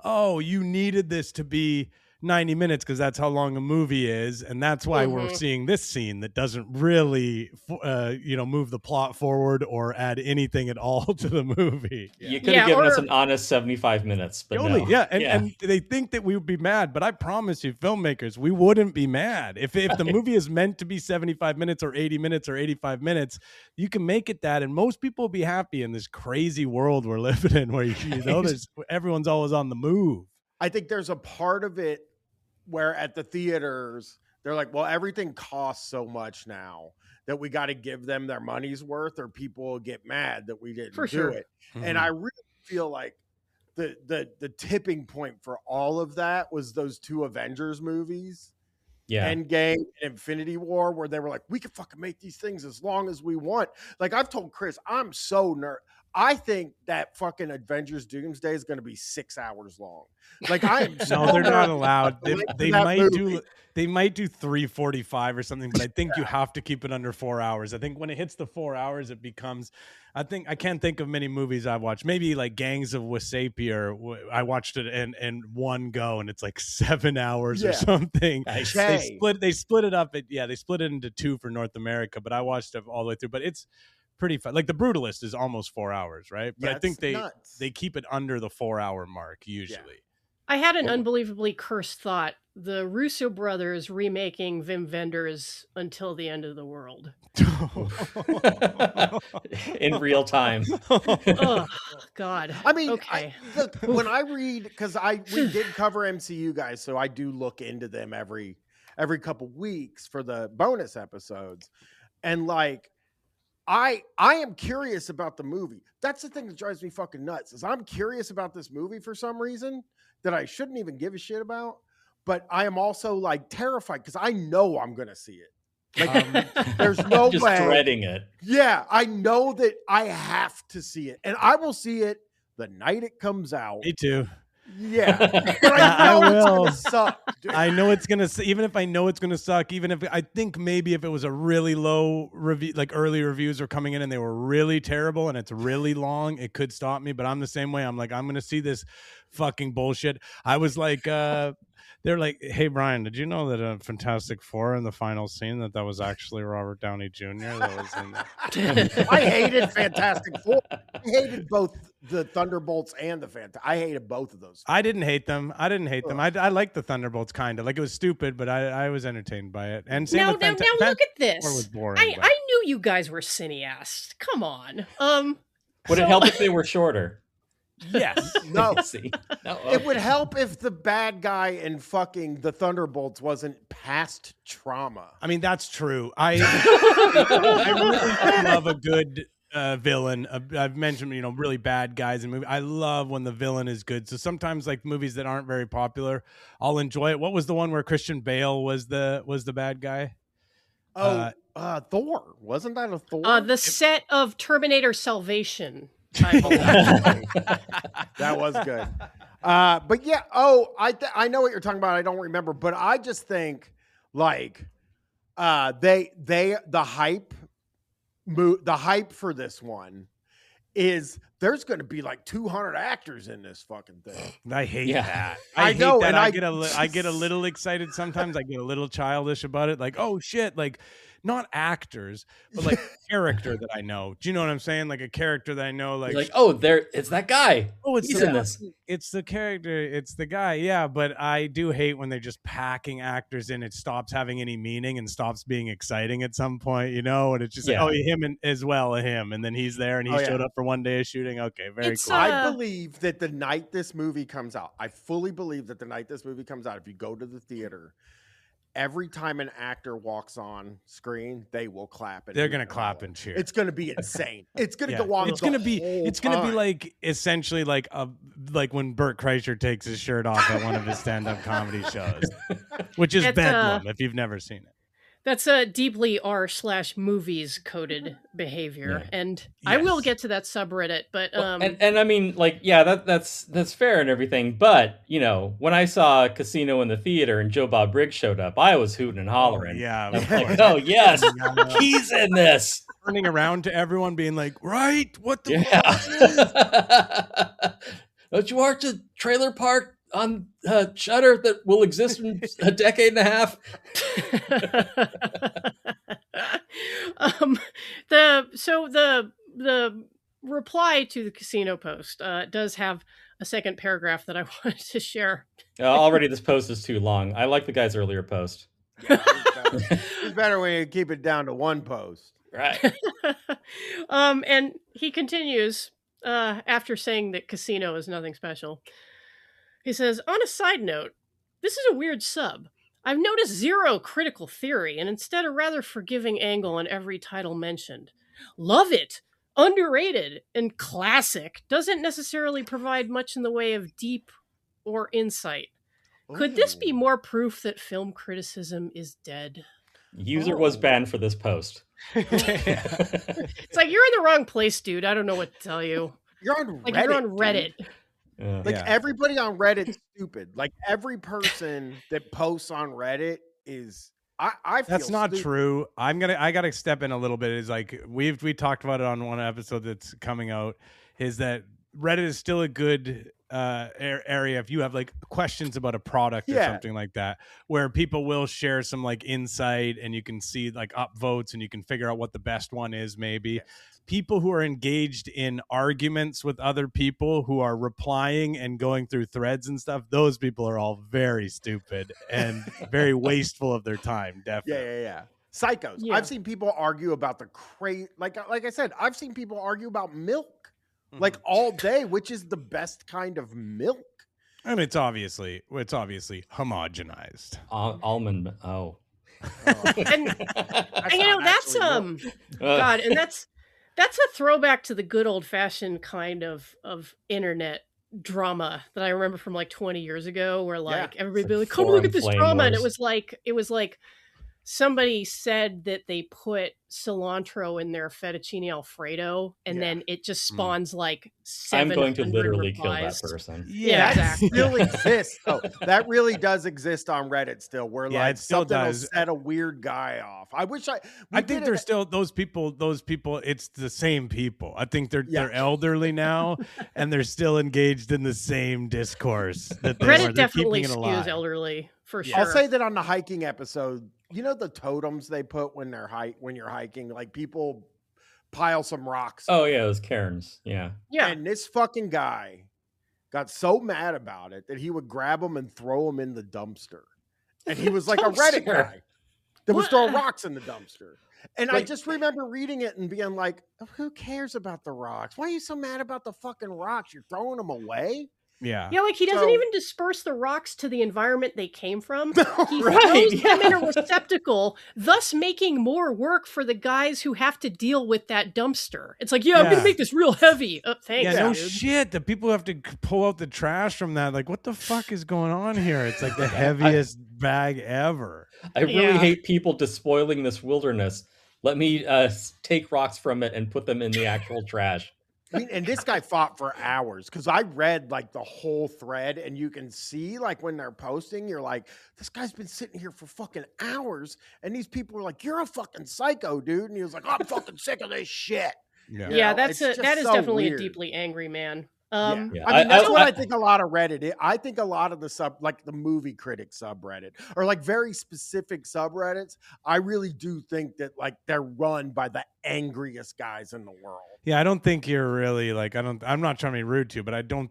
oh, you needed this to be 90 minutes because that's how long a movie is, and that's why we're seeing this scene that doesn't really move the plot forward or add anything at all to the movie. You could have given us an honest 75 minutes, but no. And they think that we would be mad, but I promise you, filmmakers, we wouldn't be mad. If the movie is meant to be 75 minutes or 80 minutes or 85 minutes, you can make it that, and most people will be happy in this crazy world we're living in where everyone's always on the move. I think there's a part of it where at the theaters, they're like, well, everything costs so much now that we got to give them their money's worth or people will get mad that we didn't do it. Mm-hmm. And I really feel like the tipping point for all of that was those two Avengers movies, Endgame and Infinity War, where they were like, we can fucking make these things as long as we want. Like I've told Chris, I'm so I think that fucking Avengers Doomsday is going to be 6 hours long. Like I am. No, they're not allowed. They might do 3:45 or something, but I think you have to keep it under 4 hours. I think when it hits the 4 hours, it becomes. I can't think of many movies I've watched. Maybe like Gangs of Wasapier. I watched it in one go, and it's like 7 hours or something. They split it up. They split it into two for North America, but I watched it all the way through. But it's pretty fun. Like The Brutalist is almost 4 hours, right? But I think they keep it under the 4 hour mark usually. Yeah. I had an unbelievably cursed thought. The Russo brothers remaking Wim Wenders Until the End of the World. In real time. Oh, God. I mean, okay. When I read, because we did cover MCU guys, so I do look into them every couple weeks for the bonus episodes. And like, I am curious about the movie. That's the thing that drives me fucking nuts is I'm curious about this movie for some reason that I shouldn't even give a shit about. But I am also like terrified because I know I'm going to see it. Like there's no just way. Dreading it. Yeah, I know that I have to see it. And I will see it the night it comes out. Me too. Yeah, but I know it's gonna suck. Dude. I know it's gonna. Even if I know it's gonna suck, even if I think maybe if it was a really low review, like early reviews are coming in and they were really terrible and it's really long, it could stop me. But I'm the same way. I'm like, I'm gonna see this fucking bullshit. I was like, they're like, hey Brian, did you know that Fantastic Four in the final scene that was actually Robert Downey Jr. that was in there? I hated Fantastic Four. I hated both the Thunderbolts and the I hated both of those. I didn't hate them. I liked the Thunderbolts kind of. Like it was stupid, but I was entertained by it. And same now with look at this. Was boring, I knew you guys were cineasts. Come on. Would it help if they were shorter? Yes. No. No. It would help if the bad guy in fucking the Thunderbolts wasn't past trauma. I mean, that's true. I really love a good villain. I've mentioned, really bad guys in movies. I love when the villain is good. So sometimes, like movies that aren't very popular, I'll enjoy it. What was the one where Christian Bale was the bad guy? Thor. Wasn't that a Thor? The set of Terminator Salvation. That was good. But yeah, I know what you're talking about. I don't remember, but I just think like the hype for this one is there's going to be like 200 actors in this fucking thing. I hate that. I hate know, that. and I get a little excited sometimes. I get a little childish about it. Like, oh shit, like not actors, but like character that I know. Do you know what I'm saying? Like a character that I know. Like oh, it's that guy. Oh, He's in this. It's the character. It's the guy. Yeah, but I do hate when they're just packing actors in. It stops having any meaning and stops being exciting at some point, And it's just like, oh, him as well, him, and then he's there and he showed up for one day of shooting. Okay, very cool. I believe that the night this movie comes out, I fully believe that the night this movie comes out, if you go to the theater, every time an actor walks on screen, they will clap. They're going to clap and cheer. It's going to be insane. It's going to go on. It's going to be like essentially like when Bert Kreischer takes his shirt off at one of his stand-up comedy shows, which is bedlam if you've never seen it. That's a deeply r/movies coded behavior, and I will get to that subreddit. But and I mean, like, that's fair and everything. But when I saw Casino in the theater and Joe Bob Briggs showed up, I was hooting and hollering. Like, oh yes, he's in this. Turning around to everyone, being like, "Right, what the fuck? Don't you watch a trailer park on Shudder that will exist in a decade and a half?" The reply to the Casino post does have a second paragraph that I wanted to share. Already this post is too long. I like the guy's earlier post. It's better when you keep it down to one post. Right. And he continues after saying that Casino is nothing special. He says, on a side note, this is a weird sub. I've noticed zero critical theory and instead a rather forgiving angle on every title mentioned. Love it, underrated, and classic doesn't necessarily provide much in the way of deep or insight. Could this be more proof that film criticism is dead? User was banned for this post. It's like, you're in the wrong place, dude. I don't know what to tell you. You're on Reddit. Like, you're on Reddit. Everybody on Reddit's stupid. Like every person that posts on Reddit is I feel that's not stupid. true. I gotta step in a little bit. Is like we talked about it on one episode that's coming out, is that Reddit is still a good area if you have like questions about a product or something like that, where people will share some like insight and you can see like upvotes and you can figure out what the best one is maybe. Yes. People who are engaged in arguments with other people who are replying and going through threads and stuff, those people are all very stupid and very wasteful of their time. Definitely. Yeah. Psychos. Yeah. I've seen people argue about the like I said, I've seen people argue about milk like all day, which is the best kind of milk. And it's obviously homogenized. Almond. Oh. And that's God, and that's a throwback to the good old fashioned kind of internet drama that I remember from like 20 years ago, where like everybody be like, come look at this drama. And it was like somebody said that they put cilantro in their fettuccine Alfredo, and then it just spawns like 700 I'm going to literally replies. Kill that person. Yeah, exactly. Still exists. Oh, that really does exist on Reddit still, where like it still something does. will set a weird guy off. I wish I think there's still those people, it's the same people. I think they're elderly now and they're still engaged in the same discourse. That Reddit definitely skews elderly for sure. I'll say that on the hiking episode, you know the totems they put when you're hiking, like people pile some rocks. Oh yeah, those cairns. Yeah. And this fucking guy got so mad about it that he would grab them and throw them in the dumpster. And he was like a Reddit guy that was throwing rocks in the dumpster. And I just remember reading it and being like, who cares about the rocks? Why are you so mad about the fucking rocks? You're throwing them away? Yeah. Yeah, like he doesn't even disperse the rocks to the environment they came from. He throws them in a receptacle physical, thus making more work for the guys who have to deal with that dumpster. It's like, I'm going to make this real heavy. Oh, thanks. Yeah, no dude. shit. The people have to pull out the trash from that. Like, what the fuck is going on here? It's like the heaviest bag ever. I really hate people despoiling this wilderness. Let me take rocks from it and put them in the actual trash. I mean, and this guy fought for hours because I read like the whole thread, and you can see like when they're posting, you're like, this guy's been sitting here for fucking hours, and these people were like, you're a fucking psycho, dude, and he was like, I'm fucking sick of this shit. Yeah, You Yeah, know, that it's is just so definitely weird. a deeply angry man. Yeah. Yeah. I mean, that's what I- I think a lot of Reddit. I think a lot of the like the movie critic subreddit or like very specific subreddits. I really do think that like they're run by the angriest guys in the world. Yeah, I don't think you're really like I'm not trying to be rude to you, but I don't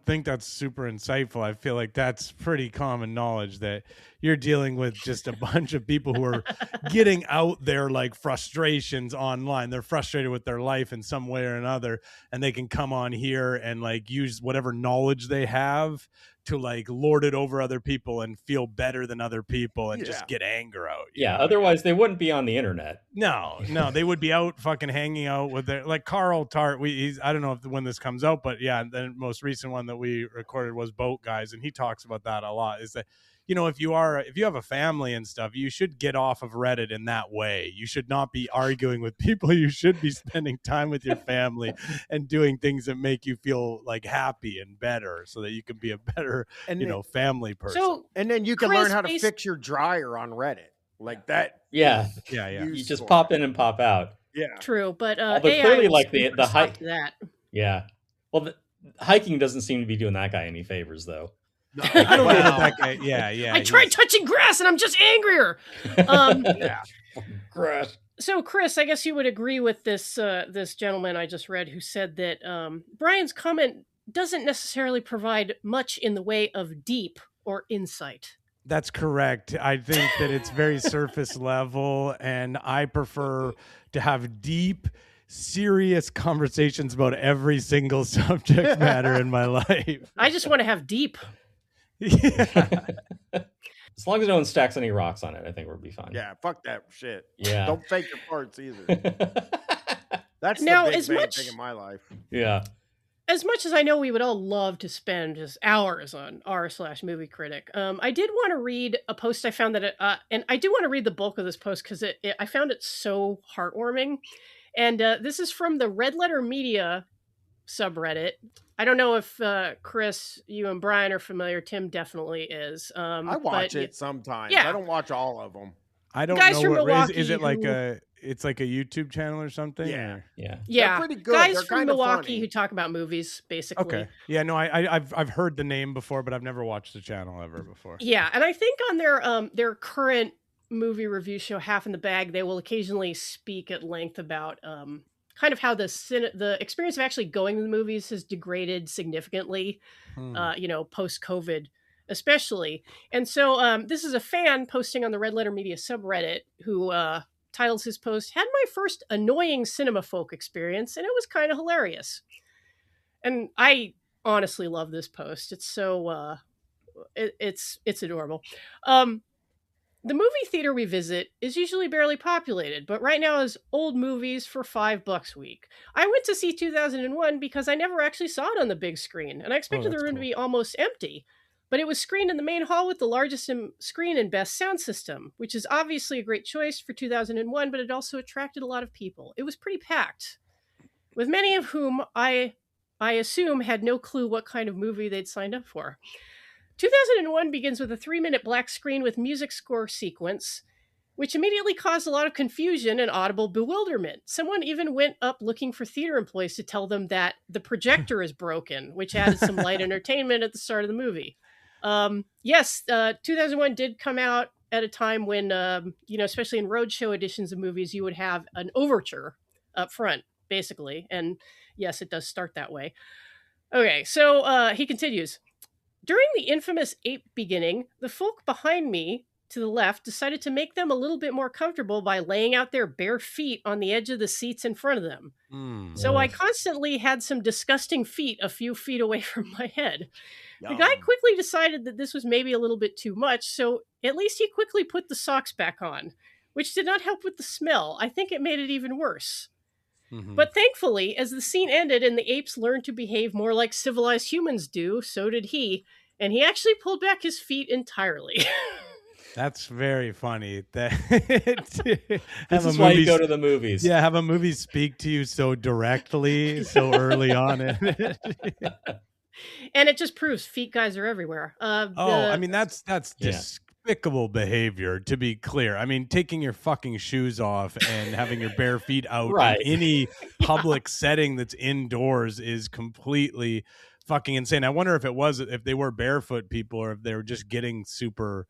think that's super insightful. I feel like that's pretty common knowledge that you're dealing with just a bunch of people who are getting out their like frustrations online. They're frustrated with their life in some way or another, and they can come on here and like use whatever knowledge they have to like lord it over other people and feel better than other people and just get anger out. you Yeah, know? otherwise they wouldn't be on the internet. No, they would be out fucking hanging out with their like Carl Tart. I don't know when this comes out, but yeah, the most recent one that we recorded was Boat Guys, and he talks about that a lot. Is that if you have a family and stuff, you should get off of Reddit in that way. You should not be arguing with people. You should be spending time with your family and doing things that make you feel like happy and better, so that you can be a better family person. So, And then you can Chris, learn how to fix your dryer on Reddit like that. Yeah, yeah. you just pop in and pop out. Yeah. true, but Although AI clearly, will like, the super height- stop that. Yeah. Well, hiking doesn't seem to be doing that guy any favors, though. I don't know what that guy. Yeah. I tried touching grass and I'm just angrier. Yeah. Grass. So, Chris, I guess you would agree with this this gentleman I just read who said that Brian's comment doesn't necessarily provide much in the way of deep or insight. That's correct. I think that it's very surface level, and I prefer to have deep, serious conversations about every single subject matter in my life. I just want to have deep. Yeah. As long as no one stacks any rocks on it, I think we'll be fine. Yeah. Fuck that shit. Yeah. Don't fake your parts either. That's Now, the big as main much- thing in my life. Yeah. As much as I know we would all love to spend just hours on r/movie critic, I did want to read a post I found and I do want to read the bulk of this post because I found it so heartwarming. And this is from the Red Letter Media subreddit. I don't know if Chris, you and Brian are familiar. Tim definitely is. I watch it sometimes. yeah. I don't watch all of them. I don't Guys know from what Milwaukee is it like who- it's like a YouTube channel or something? Yeah. or- Yeah. Yeah, They're pretty good. guys They're from kinda Milwaukee funny. who talk about movies, basically. Okay. Yeah, no, I've heard the name before, but I've never watched the channel ever before. Yeah, and I think on their current movie review show, Half in the Bag, they will occasionally speak at length about kind of how the experience of actually going to the movies has degraded significantly, post-COVID, especially. And so this is a fan posting on the Red Letter Media subreddit who titles his post, "Had my first annoying cinema folk experience, and it was kind of hilarious." And I honestly love this post. It's so it's adorable. The movie theater we visit is usually barely populated, but right now is old movies for $5 a week. I went to see 2001 because I never actually saw it on the big screen, and I expected the that's room to be almost empty. But it was screened in the main hall with the largest screen and best sound system, which is obviously a great choice for 2001, but it also attracted a lot of people. It was pretty packed, with many of whom I assume had no clue what kind of movie they'd signed up for. 2001 begins with a 3-minute black screen with music score sequence, which immediately caused a lot of confusion and audible bewilderment. Someone even went up looking for theater employees to tell them that the projector is broken, which added some light entertainment at the start of the movie. 2001 did come out at a time when, especially in roadshow editions of movies, you would have an overture up front, basically. And yes, it does start that way. Okay, so he continues. During the infamous ape beginning, the folk behind me to the left decided to make them a little bit more comfortable by laying out their bare feet on the edge of the seats in front of them. So I constantly had some disgusting feet a few feet away from my head. The guy quickly decided that this was maybe a little bit too much, so At least he quickly put the socks back on, which did not help with the smell. I think it made it even worse. Mhm. But thankfully, as the scene ended and the apes learned to behave more like civilized humans do, so did he, and he actually pulled back his feet entirely. That's very funny. That This is why you go to the movies. Yeah, have a movie speak to you so directly, so early on. And it just proves feet guys are everywhere. I mean, that's Yeah. despicable behavior, to be clear. I mean, taking your fucking shoes off and having your bare feet out Right. in any public setting that's indoors is completely fucking insane. I wonder if they were barefoot people or if they were just getting super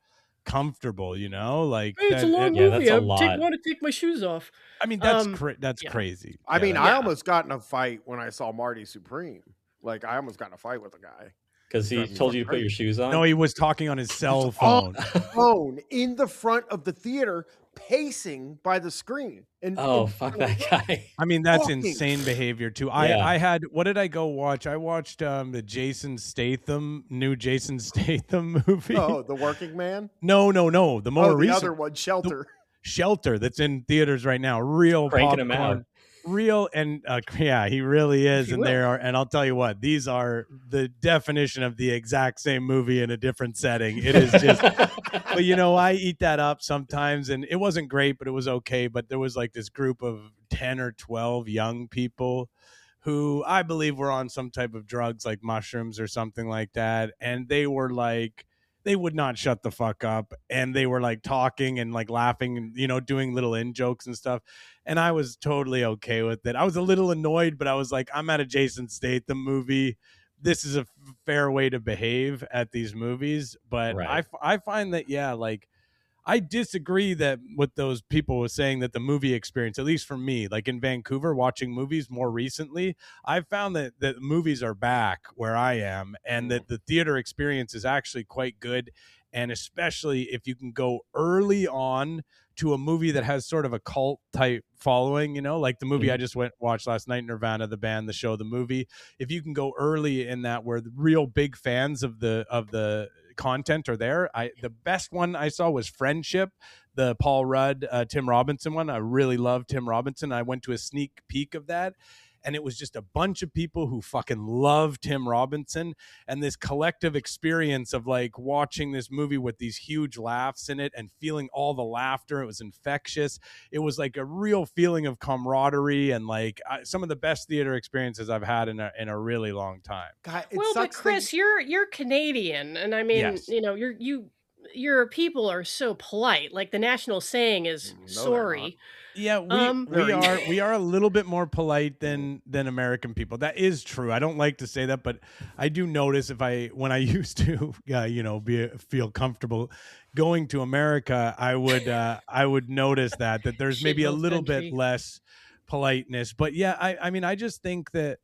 comfortable, you know? Like Hey, it's a that- long Yeah, movie. that's a I lot. want to take my shoes off. I mean, that's yeah. crazy. I Yeah, mean, that- I Yeah. almost got in a fight when I saw Marty Supreme. Like, I almost got in a fight with a guy. Because he Drives me told you to put fucking your shoes on. no, he was talking on his cell on phone. Phone in the front of the theater, pacing by the screen. And Oh, and- fuck that guy. I mean, that's Fucking- insane behavior too. Yeah. I had, what did I go watch? I watched the new Jason Statham movie. Oh, The Working Man? No, the more Oh, the recent other one, Shelter. Shelter that's in theaters right now. Real Cranking him popcorn. out. Real and yeah, he really is. If you And will. there are, and I'll tell you what, these are the definition of the exact same movie in a different setting. It is just, but you know, I eat that up sometimes, and it wasn't great, but it was okay. But there was like this group of 10 or 12 young people who I believe were on some type of drugs like mushrooms or something like that, and they were like, they would not shut the fuck up, and they were like talking and like laughing and, you know, doing little in jokes and stuff, and I was totally okay with it. I was a little annoyed, but I was like, I'm at a Jason Statham movie. This is a fair way to behave at these movies. But Right. I find that, yeah, like, I disagree that what those people were saying, that the movie experience, at least for me, like in Vancouver, watching movies more recently, I found that movies are back where I am, and that the theater experience is actually quite good. And especially if you can go early on to a movie that has sort of a cult type following, you know, like the movie I just watched last night, Nirvana, the band, the show, the movie. If you can go early in that, where the real big fans of the content are there. The best one I saw was Friendship, the Paul Rudd, Tim Robinson one. I really love Tim Robinson. I went to a sneak peek of that, and it was just a bunch of people who fucking love Tim Robinson, and this collective experience of like watching this movie with these huge laughs in it and feeling all the laughter. It was infectious. It was like a real feeling of camaraderie, and like some of the best theater experiences I've had in a really long time. God, it Well, but sucks that- Chris, you're Canadian, and I mean, Yes. you know, your people are so polite. Like the national saying is No, they're sorry. Yeah, we are a little bit more polite than American people. That is true. I don't like to say that, but I do notice when I used to, you know, feel comfortable going to America, I would notice that there's maybe a Shithole little country. bit less politeness. But yeah, I mean, I just think that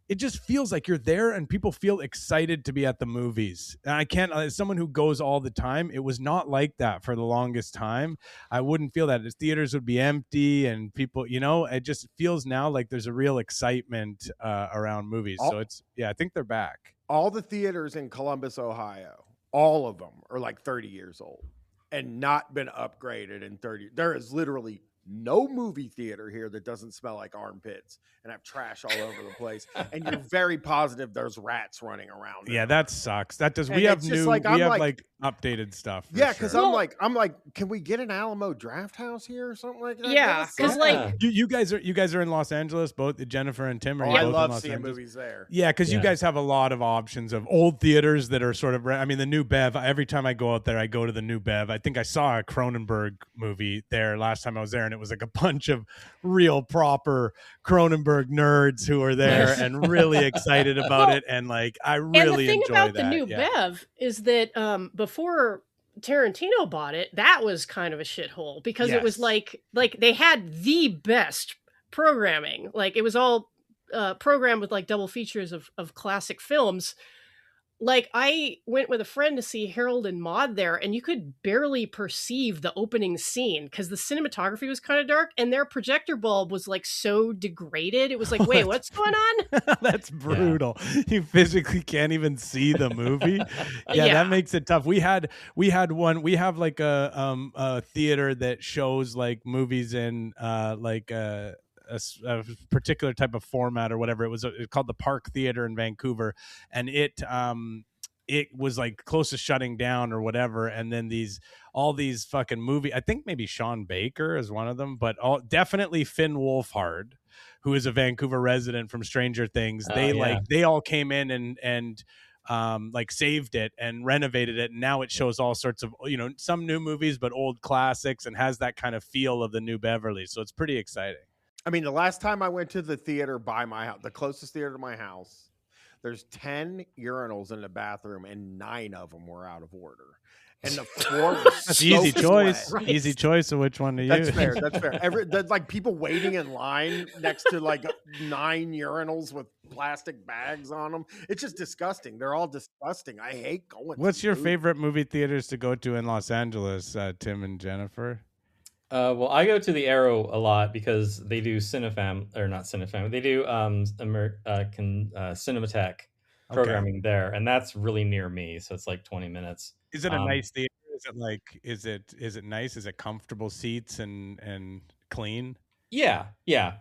it just feels like you're there and people feel excited to be at the movies. And I can't, as someone who goes all the time, it was not like that for the longest time. I wouldn't feel that. The theaters would be empty and people, you know, it just feels now like there's a real excitement around movies. So I think they're back. all the theaters in Columbus, Ohio, all of them are like 30 years old and not been upgraded in 30. There is literally no movie theater here that doesn't smell like armpits and have trash all over the place. And you're very positive there's rats running around. Yeah, in that sucks. That does. And We have it's just new. like, We I'm have like- like updated stuff. for Yeah, because sure. I'm like, can we get an Alamo Draft House here or something like that? Yeah, That 'cause, sucks. like- you guys are in Los Angeles, both Jennifer and Tim. Are Oh, you I both in love Los seeing Angeles? movies there. Yeah, because you Yeah. guys have a lot of options of old theaters that are sort of. I mean, the New Bev. Every time I go out there, I go to the New Bev. I think I saw a Cronenberg movie there last time I was there, and it was like a bunch of real proper Cronenberg nerds who were there Nice. and really excited about Well, it. And like, I And the really thing enjoy about that. the new yeah. Bev is that before Tarantino bought it, that was kind of a shithole because it was Yes. like they had the best programming. Like it was all programmed with like double features of classic films. like I went with a friend to see Harold and Maude there, and you could barely perceive the opening scene because the cinematography was kind of dark, and their projector bulb was like so degraded. It was like, wait, what's going on? That's brutal. You physically can't even see the movie. Yeah, that makes it tough. We have like a theater that shows like movies in like a particular type of format or whatever. It was called the Park Theater in Vancouver, and it was like close to shutting down or whatever. And then all these fucking movie, I think maybe Sean Baker is one of them, but definitely Finn Wolfhard, who is a Vancouver resident from Stranger Things. They all came in and like saved it and renovated it, and now it shows all sorts of, you know, some new movies but old classics, and has that kind of feel of the New Beverly. So it's pretty exciting. I mean, the last time I went to the theater by my house, the closest theater to my house, there's 10 urinals in the bathroom, and 9 of them were out of order. And the floor was That's easy choice. Right. Easy choice of which one to use. That's fair. That's fair. There's like people waiting in line next to like 9 urinals with plastic bags on them. It's just disgusting. They're all disgusting. I hate going. What's your favorite movie theaters to go to in Los Angeles, Tim and Jennifer? Well, I go to the Arrow a lot because they do Cinefam, or not Cinefam. They do Cinematheque programming there, and that's really near me. So it's like 20 minutes. Is it a nice theater? Is it like is it nice? Is it comfortable seats and clean? Yeah.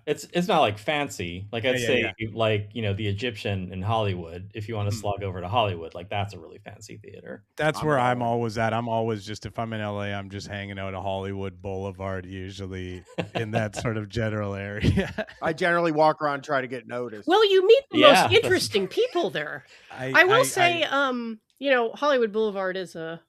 It's not like fancy. Like I'd say like, you know, the Egyptian in Hollywood, if you want to slog over to Hollywood, like that's a really fancy theater. That's where I'm always at. I'm always just, if I'm in LA, I'm just hanging out at Hollywood Boulevard, usually in that sort of general area. I generally walk around, try to get noticed. Well, you meet the most interesting people there. I will say, you know, Hollywood Boulevard is a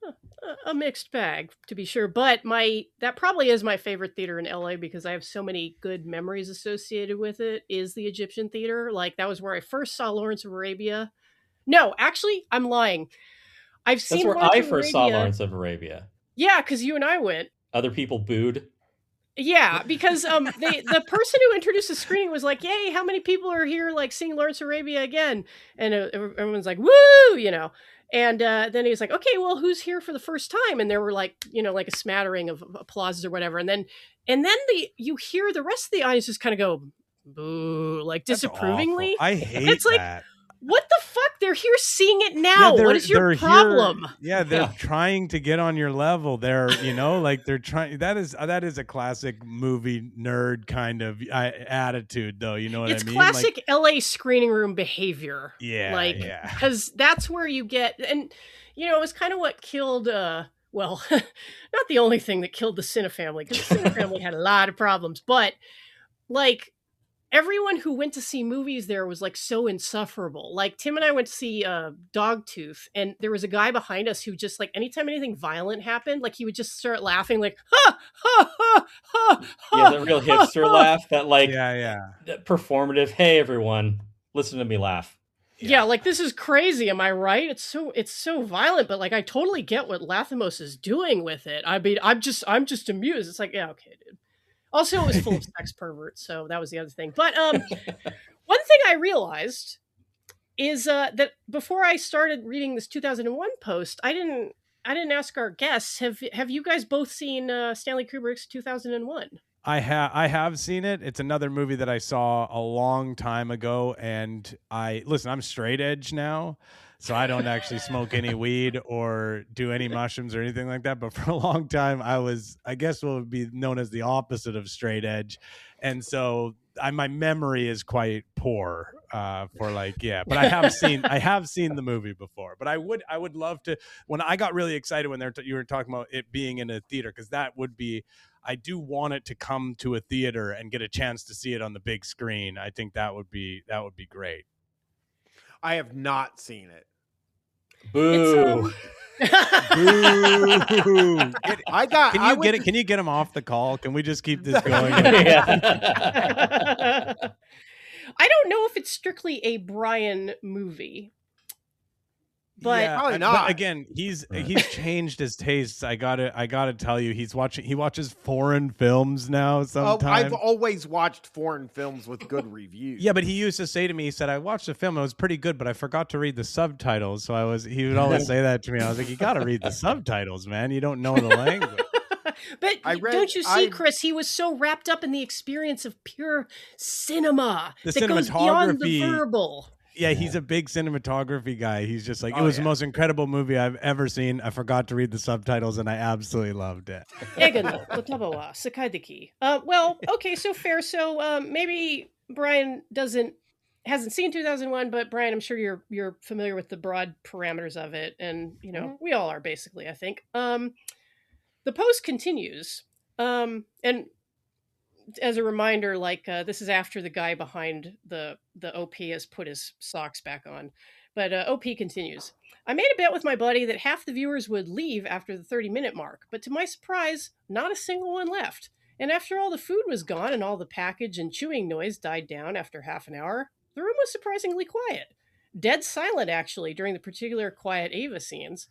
mixed bag, to be sure, but that probably is my favorite theater in LA because I have so many good memories associated with it, is the Egyptian Theater. Like that was where I first saw Lawrence of Arabia. No, actually, I'm lying. That's where I first saw Lawrence of Arabia. Yeah, because you and I went. Other people booed. Yeah, because the person who introduced the screening was like, "Yay, how many people are here like seeing Lawrence of Arabia again?" And everyone's like, "Woo!" You know. And then he was like, "Okay, well, who's here for the first time?" And there were like, you know, like a smattering of applauses or whatever. And then you hear the rest of the audience just kind of go, "Boo!" like disapprovingly. I hate it's like, that. What the fuck? They're here seeing it now. What is your problem? They're trying to get on your level. They're, you know, like they're trying. That is a classic movie nerd kind of attitude, though. You know what I mean? It's classic like, LA screening room behavior. Yeah, because that's where you get, and you know, it was kind of what killed. Well, not the only thing that killed the Cine family, because the Cine family had a lot of problems, but like. Everyone who went to see movies there was like so insufferable. Like Tim and I went to see Dogtooth, and there was a guy behind us who just like anytime anything violent happened, like he would just start laughing like ha ha ha ha. Yeah, the real hipster laugh. That like performative. Hey everyone, listen to me laugh. Yeah, like this is crazy. Am I right? It's so violent, but like I totally get what Lathamos is doing with it. I mean, I'm just amused. It's like, yeah, okay, dude. Also, it was full of sex perverts, so that was the other thing. But one thing I realized is that before I started reading this 2001 post, I didn't ask our guests. Have you guys both seen Stanley Kubrick's 2001? I have seen it. It's another movie that I saw a long time ago, and I'm straight edge now. So I don't actually smoke any weed or do any mushrooms or anything like that. But for a long time, I guess what would be known as the opposite of straight edge. And so my memory is quite poor for like, yeah, but I have seen the movie before. But I would love to, when I got really excited when you were talking about it being in a theater, because that would be, I do want it to come to a theater and get a chance to see it on the big screen. I think that would be great. I have not seen it. Boo. Boo. Can you get him off the call? Can we just keep this going? I don't know if it's strictly a Brian movie. But Probably but not. again, he's changed his tastes. I gotta tell you, he watches foreign films now Oh, sometimes. I've always watched foreign films with good reviews. Yeah, but he used to say to me, he said, I watched the film, it was pretty good, but I forgot to read the subtitles. So he would always say that to me. I was like, you gotta read the subtitles, man. You don't know the language. But don't you see, I- Chris? He was so wrapped up in the experience of pure cinema The that goes beyond the cinematography- verbal. Yeah, he's a big cinematography guy. He's just like, it Oh, was yeah. the most incredible movie I've ever seen. I forgot to read the subtitles and I absolutely loved it. Egan, Kotabawa, Sakaideki. Well, okay, so fair. So maybe Brian hasn't seen 2001, but Brian, I'm sure you're familiar with the broad parameters of it, and we all are basically, I think. The post continues, and as a reminder, like this is after the guy behind the OP has put his socks back on. But OP continues. I made a bet with my buddy that half the viewers would leave after the 30-minute mark, but to my surprise, not a single one left. And after all the food was gone and all the package and chewing noise died down after half an hour, the room was surprisingly quiet. Dead silent, actually, during the particular quiet Ava scenes.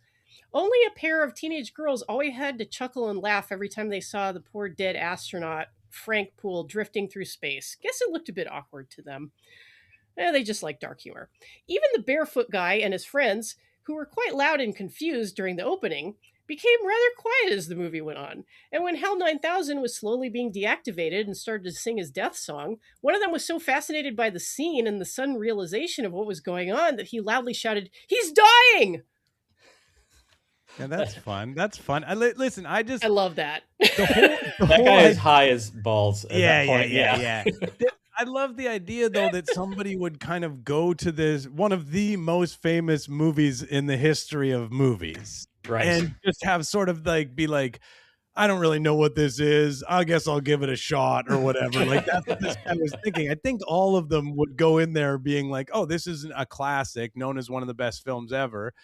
Only a pair of teenage girls always had to chuckle and laugh every time they saw the poor dead astronaut Frank Poole drifting through space. Guess it looked a bit awkward to them. They just like dark humor. Even the barefoot guy and his friends, who were quite loud and confused during the opening, became rather quiet as the movie went on. And when HAL 9000 was slowly being deactivated and started to sing his death song, one of them was so fascinated by the scene and the sudden realization of what was going on that he loudly shouted, "He's dying!" Yeah, that's fun. That's fun. Listen, I love that. the That whole guy is high as balls. At that point. yeah. I love the idea though that somebody would kind of go to this one of the most famous movies in the history of movies, Right. and just have sort of like be like, I don't really know what this is. I guess I'll give it a shot or whatever. Like that's what this guy was thinking. I think all of them would go in there being like, oh, this is a classic known as one of the best films ever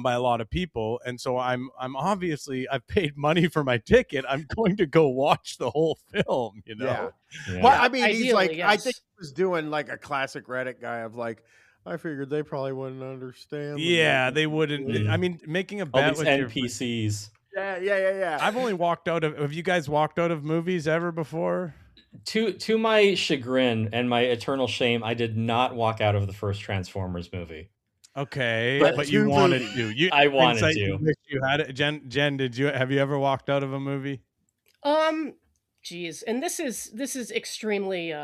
by a lot of people. And so I'm obviously I've paid money for my ticket. I'm going to go watch the whole film, you know? Yeah. Yeah. Well, I mean, he's Ideally, like, I yes. think he was doing like a classic Reddit guy of like, I figured they probably wouldn't understand. the Yeah, movie." they wouldn't. Mm. I mean, making a All bet these with your NPCs. Yeah. I've only walked out of. Have you guys walked out of movies ever before? To my chagrin and my eternal shame, I did not walk out of the first Transformers movie. Okay, But but you two wanted movies. to. I wanted insight, to. You wish you had it. Jen, have you ever walked out of a movie? Geez, and this is extremely.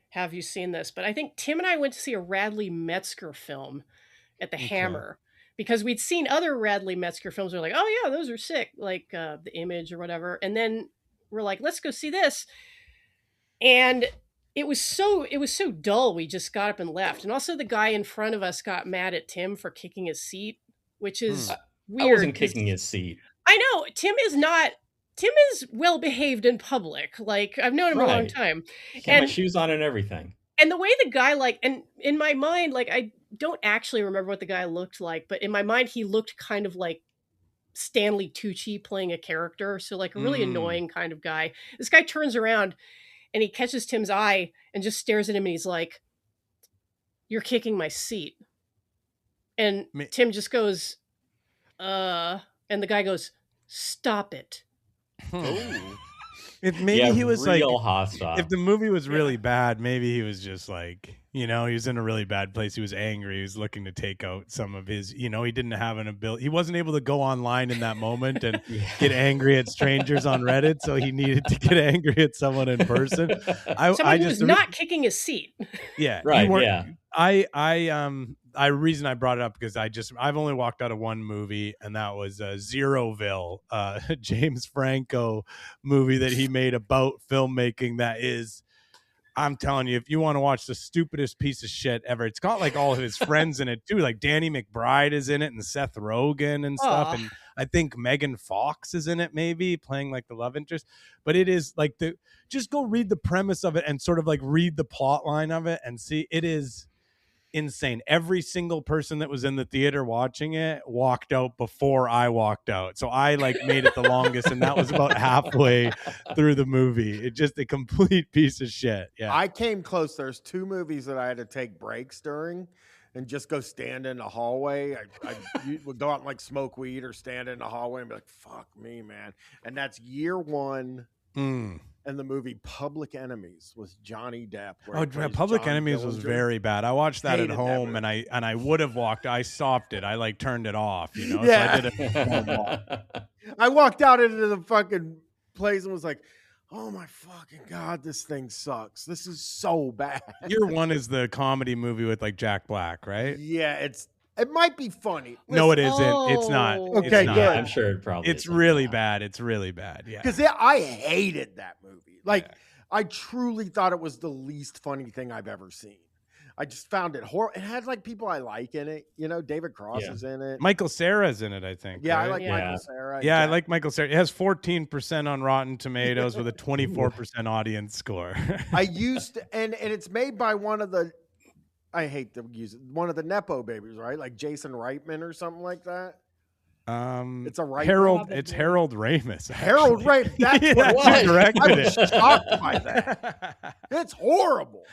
Have you seen this? But I think Tim and I went to see a Radley Metzger film at the Okay. Hammer because we'd seen other Radley Metzger films. We're like, oh yeah, those are sick, like The Image or whatever. And then we're like, let's go see this. And it was so dull. We just got up and left. And also, the guy in front of us got mad at Tim for kicking his seat, which is weird. I wasn't 'cause- kicking his seat. I know Tim is well behaved in public. Like I've known him a long Right. time. Got my And- shoes on and everything. And the way the guy and in my mind, like I don't actually remember what the guy looked like, but in my mind he looked kind of like Stanley Tucci playing a character. So like a really Mm. annoying kind of guy. This guy turns around and he catches Tim's eye and just stares at him and he's like, "You're kicking my seat." And Me- Tim just goes, and the guy goes, "Stop it." If maybe yeah, he was like, real hostile. if the movie was really bad, maybe he was just like, he was in a really bad place. He was angry. He was looking to take out some of his, he didn't have an ability. He wasn't able to go online in that moment and Yeah. get angry at strangers on Reddit. So he needed to get angry at someone in person. Someone who was not kicking his seat. Yeah. you Right, weren't- yeah. Reason I brought it up because I've only walked out of one movie, and that was Zeroville, James Franco movie that he made about filmmaking. That is, I'm telling you, if you want to watch the stupidest piece of shit ever, it's got like all of his friends in it too. Like Danny McBride is in it, and Seth Rogen and stuff, Aw. and I think Megan Fox is in it, maybe playing like the love interest. But it is like just go read the premise of it and sort of like read the plot line of it and see. It is insane. Every single person that was in the theater watching it walked out before I walked out. So I like made it the longest, and that was about halfway through the movie. It just a complete piece of shit. Yeah. I came close. There's two movies that I had to take breaks during, and just go stand in the hallway. You would go out and like smoke weed or stand in the hallway and be like, fuck me, man. And that's year one. And the movie Public Enemies was Johnny Depp. Oh, Public Enemies was very bad. I watched that at home, and I would have walked. I stopped it. I like turned it off. You know, yeah. So I did I walked out into the fucking place and was like, oh my fucking God, this thing sucks. This is so bad. Year one is the comedy movie with like Jack Black, right? Yeah, it might be funny. No, it isn't. It's not. Okay, it's not. good. I'm sure it probably. It's really bad. It's really bad. Yeah. Because I hated that movie. Like, I truly thought it was the least funny thing I've ever seen. I just found it horrible. It had like people I like in it. You know, David Cross is in it. Michael Cera's in it, I think. Yeah, right? I like Michael Cera. Yeah, I like Michael Cera. It has 14% on Rotten Tomatoes with a 24% audience score. I used to, and it's made by one of the, I hate to use it, one of the Nepo babies, right? Like Jason Reitman or something like that. It's a Reitman. Harold. It's Harold Ramis. Harold Ramis. That's what directed I was shocked by that. It's horrible.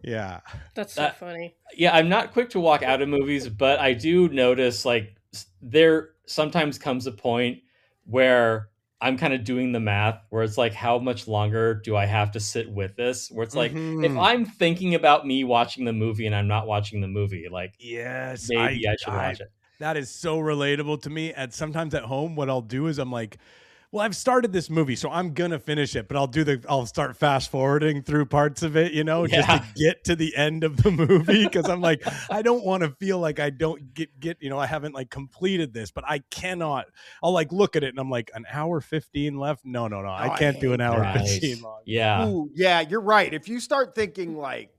Yeah. That's so funny. Yeah, I'm not quick to walk out of movies, but I do notice like there sometimes comes a point where I'm kind of doing the math where it's like, how much longer do I have to sit with this? Where it's like, if I'm thinking about me watching the movie and I'm not watching the movie, like, yes, maybe I should watch it. That is so relatable to me. And sometimes at home, what I'll do is I'm like, well, I've started this movie, so I'm gonna finish it, but I'll start fast forwarding through parts of it, you know, just to get to the end of the movie. Cause I'm like, I don't want to feel like I don't get, you know, I haven't like completed this, but I cannot, I'll like look at it and I'm like, an hour 15 left. No, I can't do an hour 15 long. Yeah. Ooh, yeah, you're right. If you start thinking like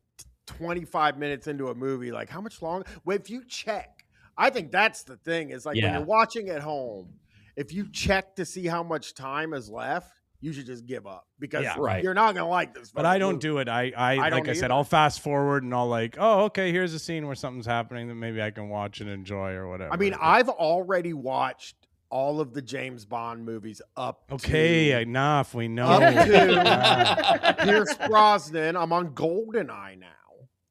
25 minutes into a movie, like how much longer? Well, if you check, I think that's the thing is like when you're watching at home, if you check to see how much time is left, you should just give up because you're not going to like this. But I don't do it. I like I said, I'll fast forward and I'll like, oh, okay, here's a scene where something's happening that maybe I can watch and enjoy or whatever. I mean, I've already watched all of the James Bond movies up enough. We know. Up to Pierce Brosnan. I'm on GoldenEye now.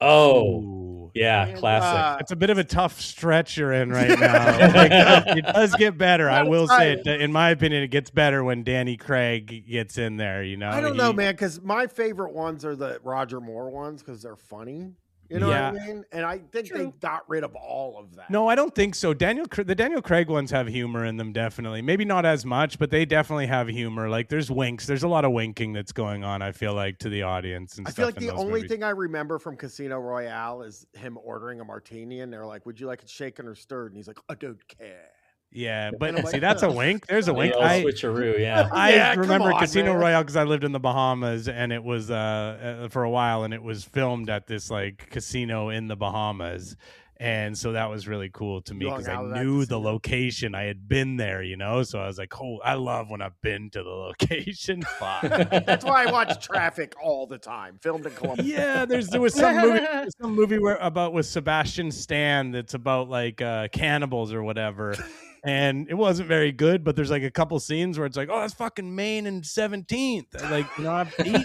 Oh, yeah, classic. It's a bit of a tough stretch you're in right now. It does get better. I will say it. In my opinion, it gets better when Danny Craig gets in there, you know? I don't know, man, because my favorite ones are the Roger Moore ones because they're funny. You know what I mean? And I think they got rid of all of that. No, I don't think so. The Daniel Craig ones have humor in them, definitely. Maybe not as much, but they definitely have humor. Like there's winks. There's a lot of winking that's going on, I feel like, to the audience and stuff. I feel like the only thing I remember from Casino Royale is him ordering a martini and they're like, would you like it shaken or stirred? And he's like, I don't care. Yeah, but see, that's a wink. There's a wink. Switcheroo, yeah. I remember Casino Royale because I lived in the Bahamas, and it was for a while, and it was filmed at this like casino in the Bahamas, and so that was really cool to me because I knew the location. I had been there, you know, so I was like, "Oh, I love when I've been to the location." That's why I watch Traffic all the time. Filmed in Columbus. Yeah, there was some movie with Sebastian Stan that's about like cannibals or whatever. And it wasn't very good, but there's like a couple scenes where it's like, oh, that's fucking Maine and 17th. Like, you know, I've eaten.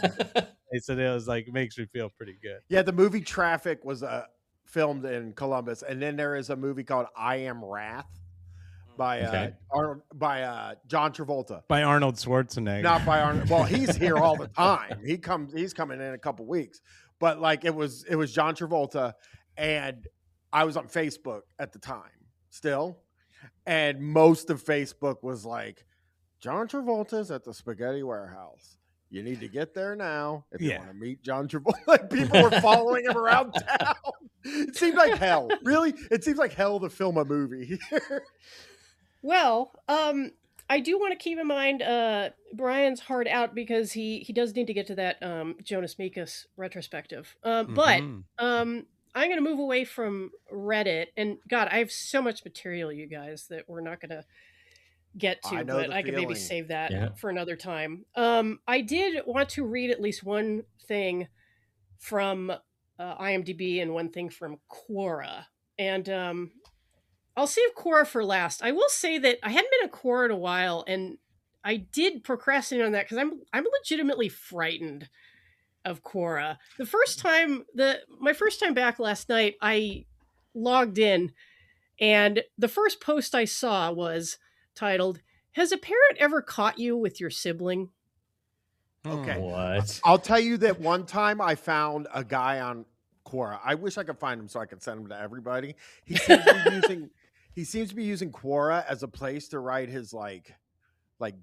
They said it was like, it makes me feel pretty good. Yeah, the movie Traffic was filmed in Columbus. And then there is a movie called I Am Wrath by John Travolta. By Arnold Schwarzenegger. Not by Arnold. Well, he's here all the time. He's coming in a couple weeks. But like it was John Travolta, and I was on Facebook at the time still. And most of Facebook was like, John Travolta's at the Spaghetti Warehouse. You need to get there now if you want to meet John Travolta. Like people were following him around town. It seemed like hell. Really? It seems like hell to film a movie here. Well, I do want to keep in mind Brian's hard out because he does need to get to that Jonas Mekas retrospective. But I'm going to move away from Reddit. And God, I have so much material, you guys, that we're not going to get to, but I could maybe save that for another time. I did want to read at least one thing from IMDb and one thing from Quora. And I'll save Quora for last. I will say that I hadn't been a Quora in a while, and I did procrastinate on that because I'm legitimately frightened of Quora. My first time back last night, I logged in, and the first post I saw was titled, "Has a parent ever caught you with your sibling?" Okay. What? I'll tell you that one time I found a guy on Quora. I wish I could find him so I could send him to everybody. He seems to be using Quora as a place to write his like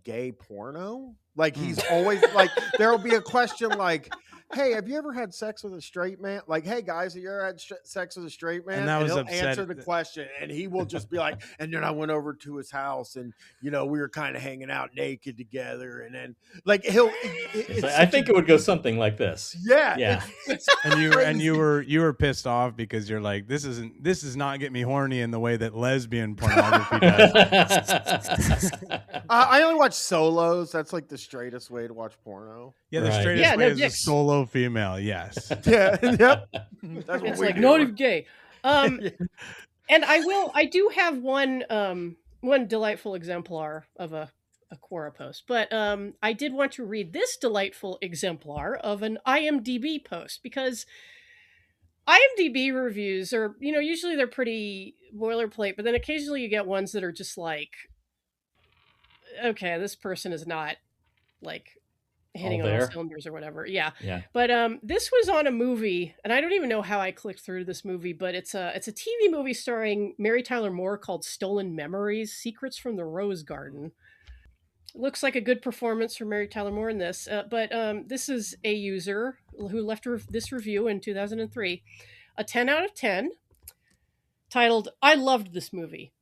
gay porno. Like he's always like, there'll be a question like, "Hey, have you ever had sex with a straight man?" Like, "Hey guys, have you ever had sex with a straight man?" And that was he'll upset- answer the question, and he will just be like, "And then I went over to his house, and we were kind of hanging out naked together, and then like I think it would go something like this. yeah, Yeah. it's and you were pissed off because you're like, this is not get me horny in the way that lesbian pornography does. I only watch solos. That's like the straightest way to watch porno. Yeah, the Right. straightest Yeah, way no is dicks. a solo female. Yes. Yeah, yep. That's what It's we like do. not even gay. And I do have one delightful exemplar of a Quora post, but I did want to read this delightful exemplar of an IMDb post, because IMDb reviews are, usually they're pretty boilerplate, but then occasionally you get ones that are just like, okay, this person is not like hitting All on all there. cylinders or whatever. Yeah. Yeah. But this was on a movie, and I don't even know how I clicked through to this movie, but it's a TV movie starring Mary Tyler Moore called Stolen Memories: Secrets from the Rose Garden. It looks like a good performance from Mary Tyler Moore in this, but this is a user who left this review in 2003, a 10 out of 10, titled, "I loved this movie.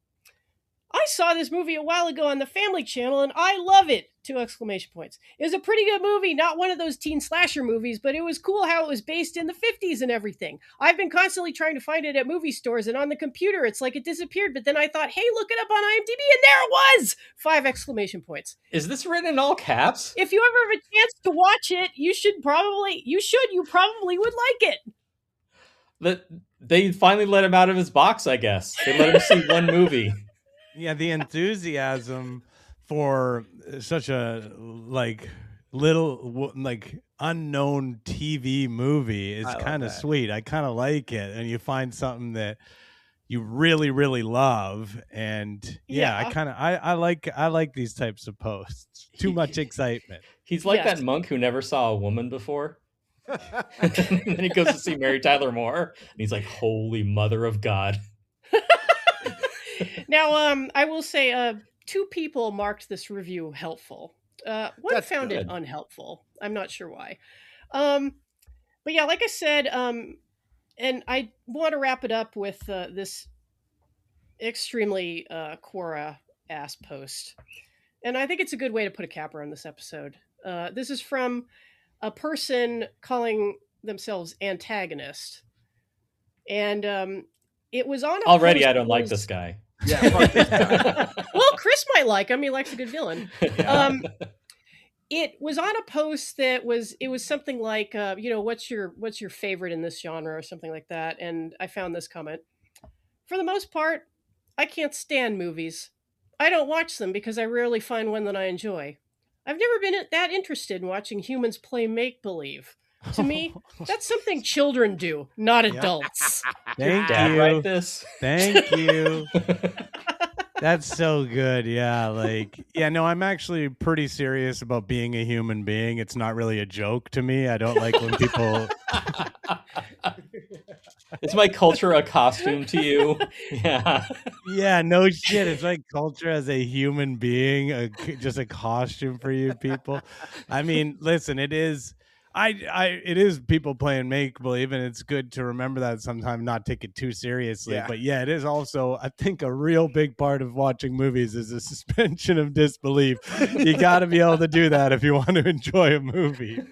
I saw this movie a while ago on the Family Channel, and I love it!" 2 exclamation points. "It was a pretty good movie, not one of those teen slasher movies, but it was cool how it was based in the 50s and everything. I've been constantly trying to find it at movie stores, and on the computer, it's like it disappeared, but then I thought, hey, look it up on IMDb, and there it was! 5 exclamation points. Is this written in all caps? If you ever have a chance to watch it, you probably would like it." That they finally let him out of his box, I guess. They let him see one movie. Yeah, the enthusiasm for such a little unknown TV movie is I love kind of that. sweet. I kind of like it, and you find something that you really, really love, and Yeah. I like these types of posts. Too much excitement. He's like Yes. that monk who never saw a woman before. And then he goes to see Mary Tyler Moore, and he's like, "Holy Mother of God!" Now, I will say, 2 people marked this review helpful. One That's found it good. unhelpful. I'm not sure why. But yeah, like I said, and I want to wrap it up with this extremely Quora-ass post. And I think it's a good way to put a capper on this episode. This is from a person calling themselves Antagonist. And it was on a Already, post I don't that like was- this guy. Yeah, fuck this guy. Well, Chris might like him. He likes a good villain. It was on a post that was something like, what's your favorite in this genre or something like that. And I found this comment. "For the most part, I can't stand movies. I don't watch them because I rarely find one that I enjoy. I've never been that interested in watching humans play make-believe. To me, that's something children do, not adults." Thank Dad you. write this? Thank you. That's so good. Yeah, no, I'm actually pretty serious about being a human being. It's not really a joke to me. I don't like when people Is my culture a costume to you? Yeah. Yeah, no shit. It's like culture as a human being, just a costume for you people. I mean, listen, it is it is people playing make believe, and it's good to remember that sometimes, not take it too seriously. Yeah. But yeah, it is also, I think, a real big part of watching movies is a suspension of disbelief. You got to be able to do that if you want to enjoy a movie.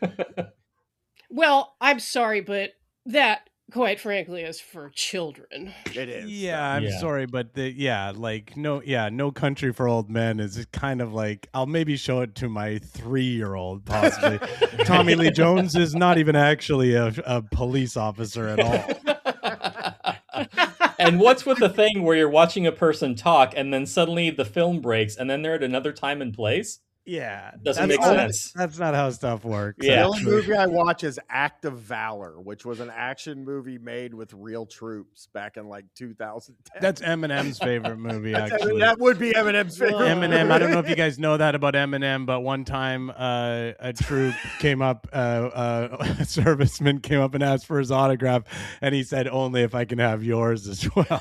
Well, I'm sorry, but that, quite frankly, is for children. It is. Yeah, I'm Yeah. sorry, but No Country for Old Men is kind of like, I'll maybe show it to my 3-year-old possibly. Tommy Lee Jones is not even actually a police officer at all. And what's with the thing where you're watching a person talk and then suddenly the film breaks and then they're at another time and place? Yeah, Doesn't that's make not- sense. That's not how stuff works. Yeah. The only actually. movie I watch is Act of Valor, which was an action movie made with real troops back in like 2010. That's Eminem's favorite movie, actually. That would be Eminem's favorite. Eminem. I don't know if you guys know that about Eminem, but one time a troop came up, a serviceman came up and asked for his autograph, and he said, "Only if I can have yours as well."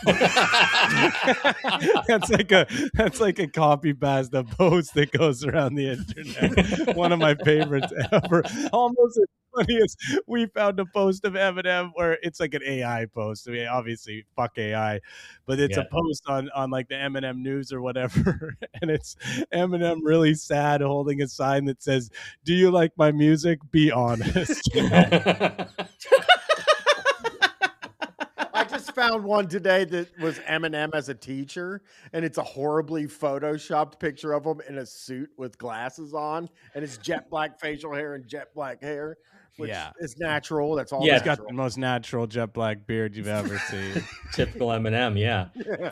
that's like a copy pasta post that goes around the internet. One of my favorites ever. Almost as funny as we found a post of Eminem where it's like an AI post. I mean, obviously, fuck AI, but it's a post on like the Eminem news or whatever, and it's Eminem really sad holding a sign that says, "Do you like my music? Be honest." I just found one today that was Eminem as a teacher, and it's a horribly photoshopped picture of him in a suit with glasses on, and it's jet black facial hair and jet black hair, which is natural. That's all. Yeah. He's got natural. the most natural jet black beard you've ever seen. Typical Eminem, yeah.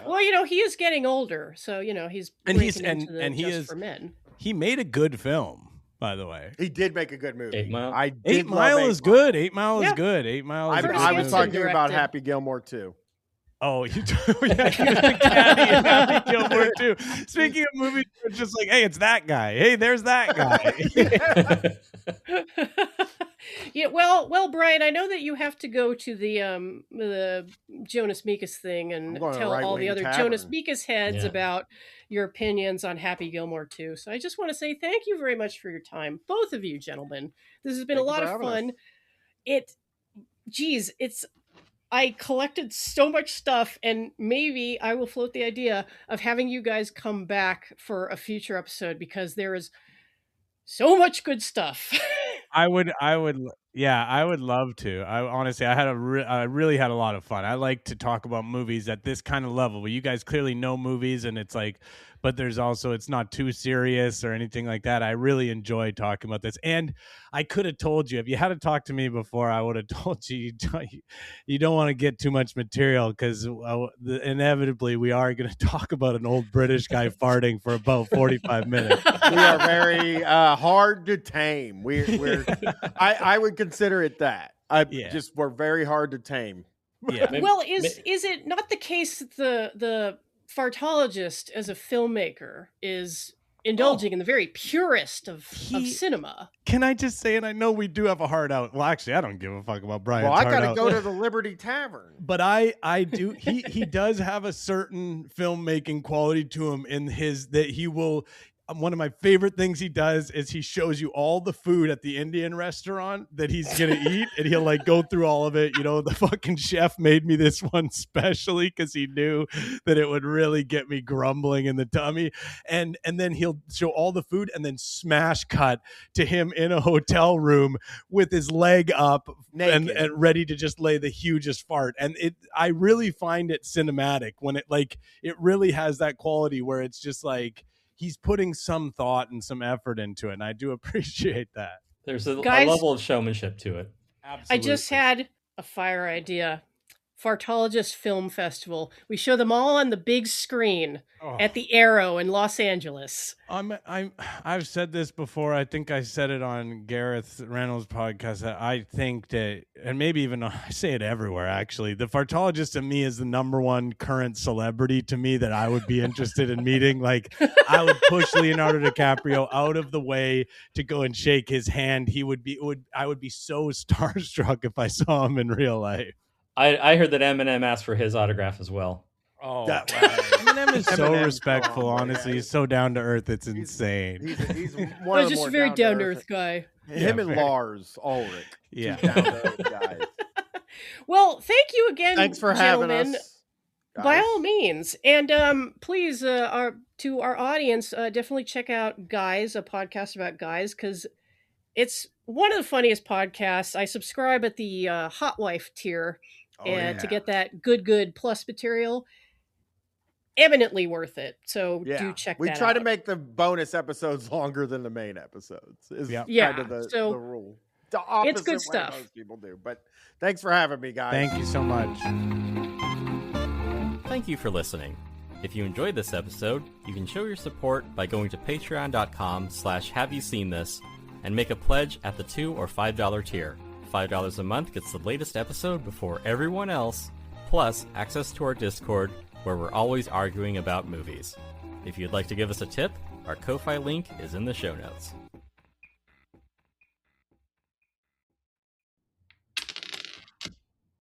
Well, he is getting older, so he's And he's- breaking into the and he Just is- for Men. He made a good film, by the way. He did make a good movie. 8 Mile? I did 8 love Mile 8 is Mile. good. 8 Mile is Yeah. good. 8 Mile is I, a good I was movie. talking about directed. Happy Gilmore too. Oh, you Happy Gilmore too. Speaking of movies, it's just like, hey, it's that guy. Hey, there's that guy. Yeah, well, Brian, I know that you have to go to the Jonas Mekas thing and I'm going to tell all Right the Wing other Tavern. Jonas Mekas heads Yeah. about your opinions on Happy Gilmore 2. So I just want to say thank you very much for your time, both of you gentlemen. This has been Thank a you lot for of having fun. I collected so much stuff, and maybe I will float the idea of having you guys come back for a future episode because there is so much good stuff. I would love to. I really had a lot of fun. I like to talk about movies at this kind of level where you guys clearly know movies, and it's like, but there's also, it's not too serious or anything like that. I really enjoy talking about this. And I could have told you, if you had to talk to me before, I would have told you, you don't want to get too much material because inevitably we are going to talk about an old British guy farting for about 45 minutes. We are very hard to tame. I would consider it that. We're very hard to tame. Yeah. Well, is it not the case that the fartologist as a filmmaker is indulging in the very purest of cinema? Can I just say, and I know we do have a heart out. Well, actually, I don't give a fuck about Brian's Well, I heart got to out. go to the Liberty Tavern. But I do. He does have a certain filmmaking quality to him in his that he will. One of my favorite things he does is he shows you all the food at the Indian restaurant that he's gonna eat, and he'll like go through all of it. You know, the fucking chef made me this one specially because he knew that it would really get me grumbling in the tummy. And then he'll show all the food and then smash cut to him in a hotel room with his leg up and ready to just lay the hugest fart. And I really find it cinematic when it really has that quality where it's just like, he's putting some thought and some effort into it, and I do appreciate that. There's a Guys- level of showmanship to it. Absolutely. I just had a fire idea. Fartologist Film Festival. We show them all on the big screen at the Arrow in Los Angeles. I've said this before. I think I said it on Gareth Reynolds' podcast. That I think that, and maybe even I say it everywhere. Actually, the fartologist to me is the number one current celebrity to me that I would be interested in meeting. Like, I would push Leonardo DiCaprio out of the way to go and shake his hand. I would be so starstruck if I saw him in real life. I heard that Eminem asked for his autograph as well. Oh, Eminem is so Eminem's respectful. phenomenal, honestly, yeah. he's so down to earth. It's insane. He's one Well, of the just more a very down to down-to-earth- earth guy. Him Yeah, and very. Lars Ulrich. Yeah. Two down-to-earth guys. Well, thank you again, Thanks for gentlemen. having us. By guys. all means, and please, to our audience, definitely check out Guys, a podcast about guys, because it's one of the funniest podcasts. I subscribe at the Hot Wife tier, and to get that good plus material, eminently worth it. So do check we that try out. to make the bonus episodes longer than the main episodes. Is Yep. Yeah, kind of so the rule. The opposite good way stuff. most people do. But thanks for having me, guys. Thank you so much. Thank you for listening. If you enjoyed this episode, you can show your support by going to patreon.com/haveyouseenthis and make a pledge at the $2 or $5 tier. $5 a month gets the latest episode before everyone else, plus access to our Discord, where we're always arguing about movies. If you'd like to give us a tip, our Ko-Fi link is in the show notes.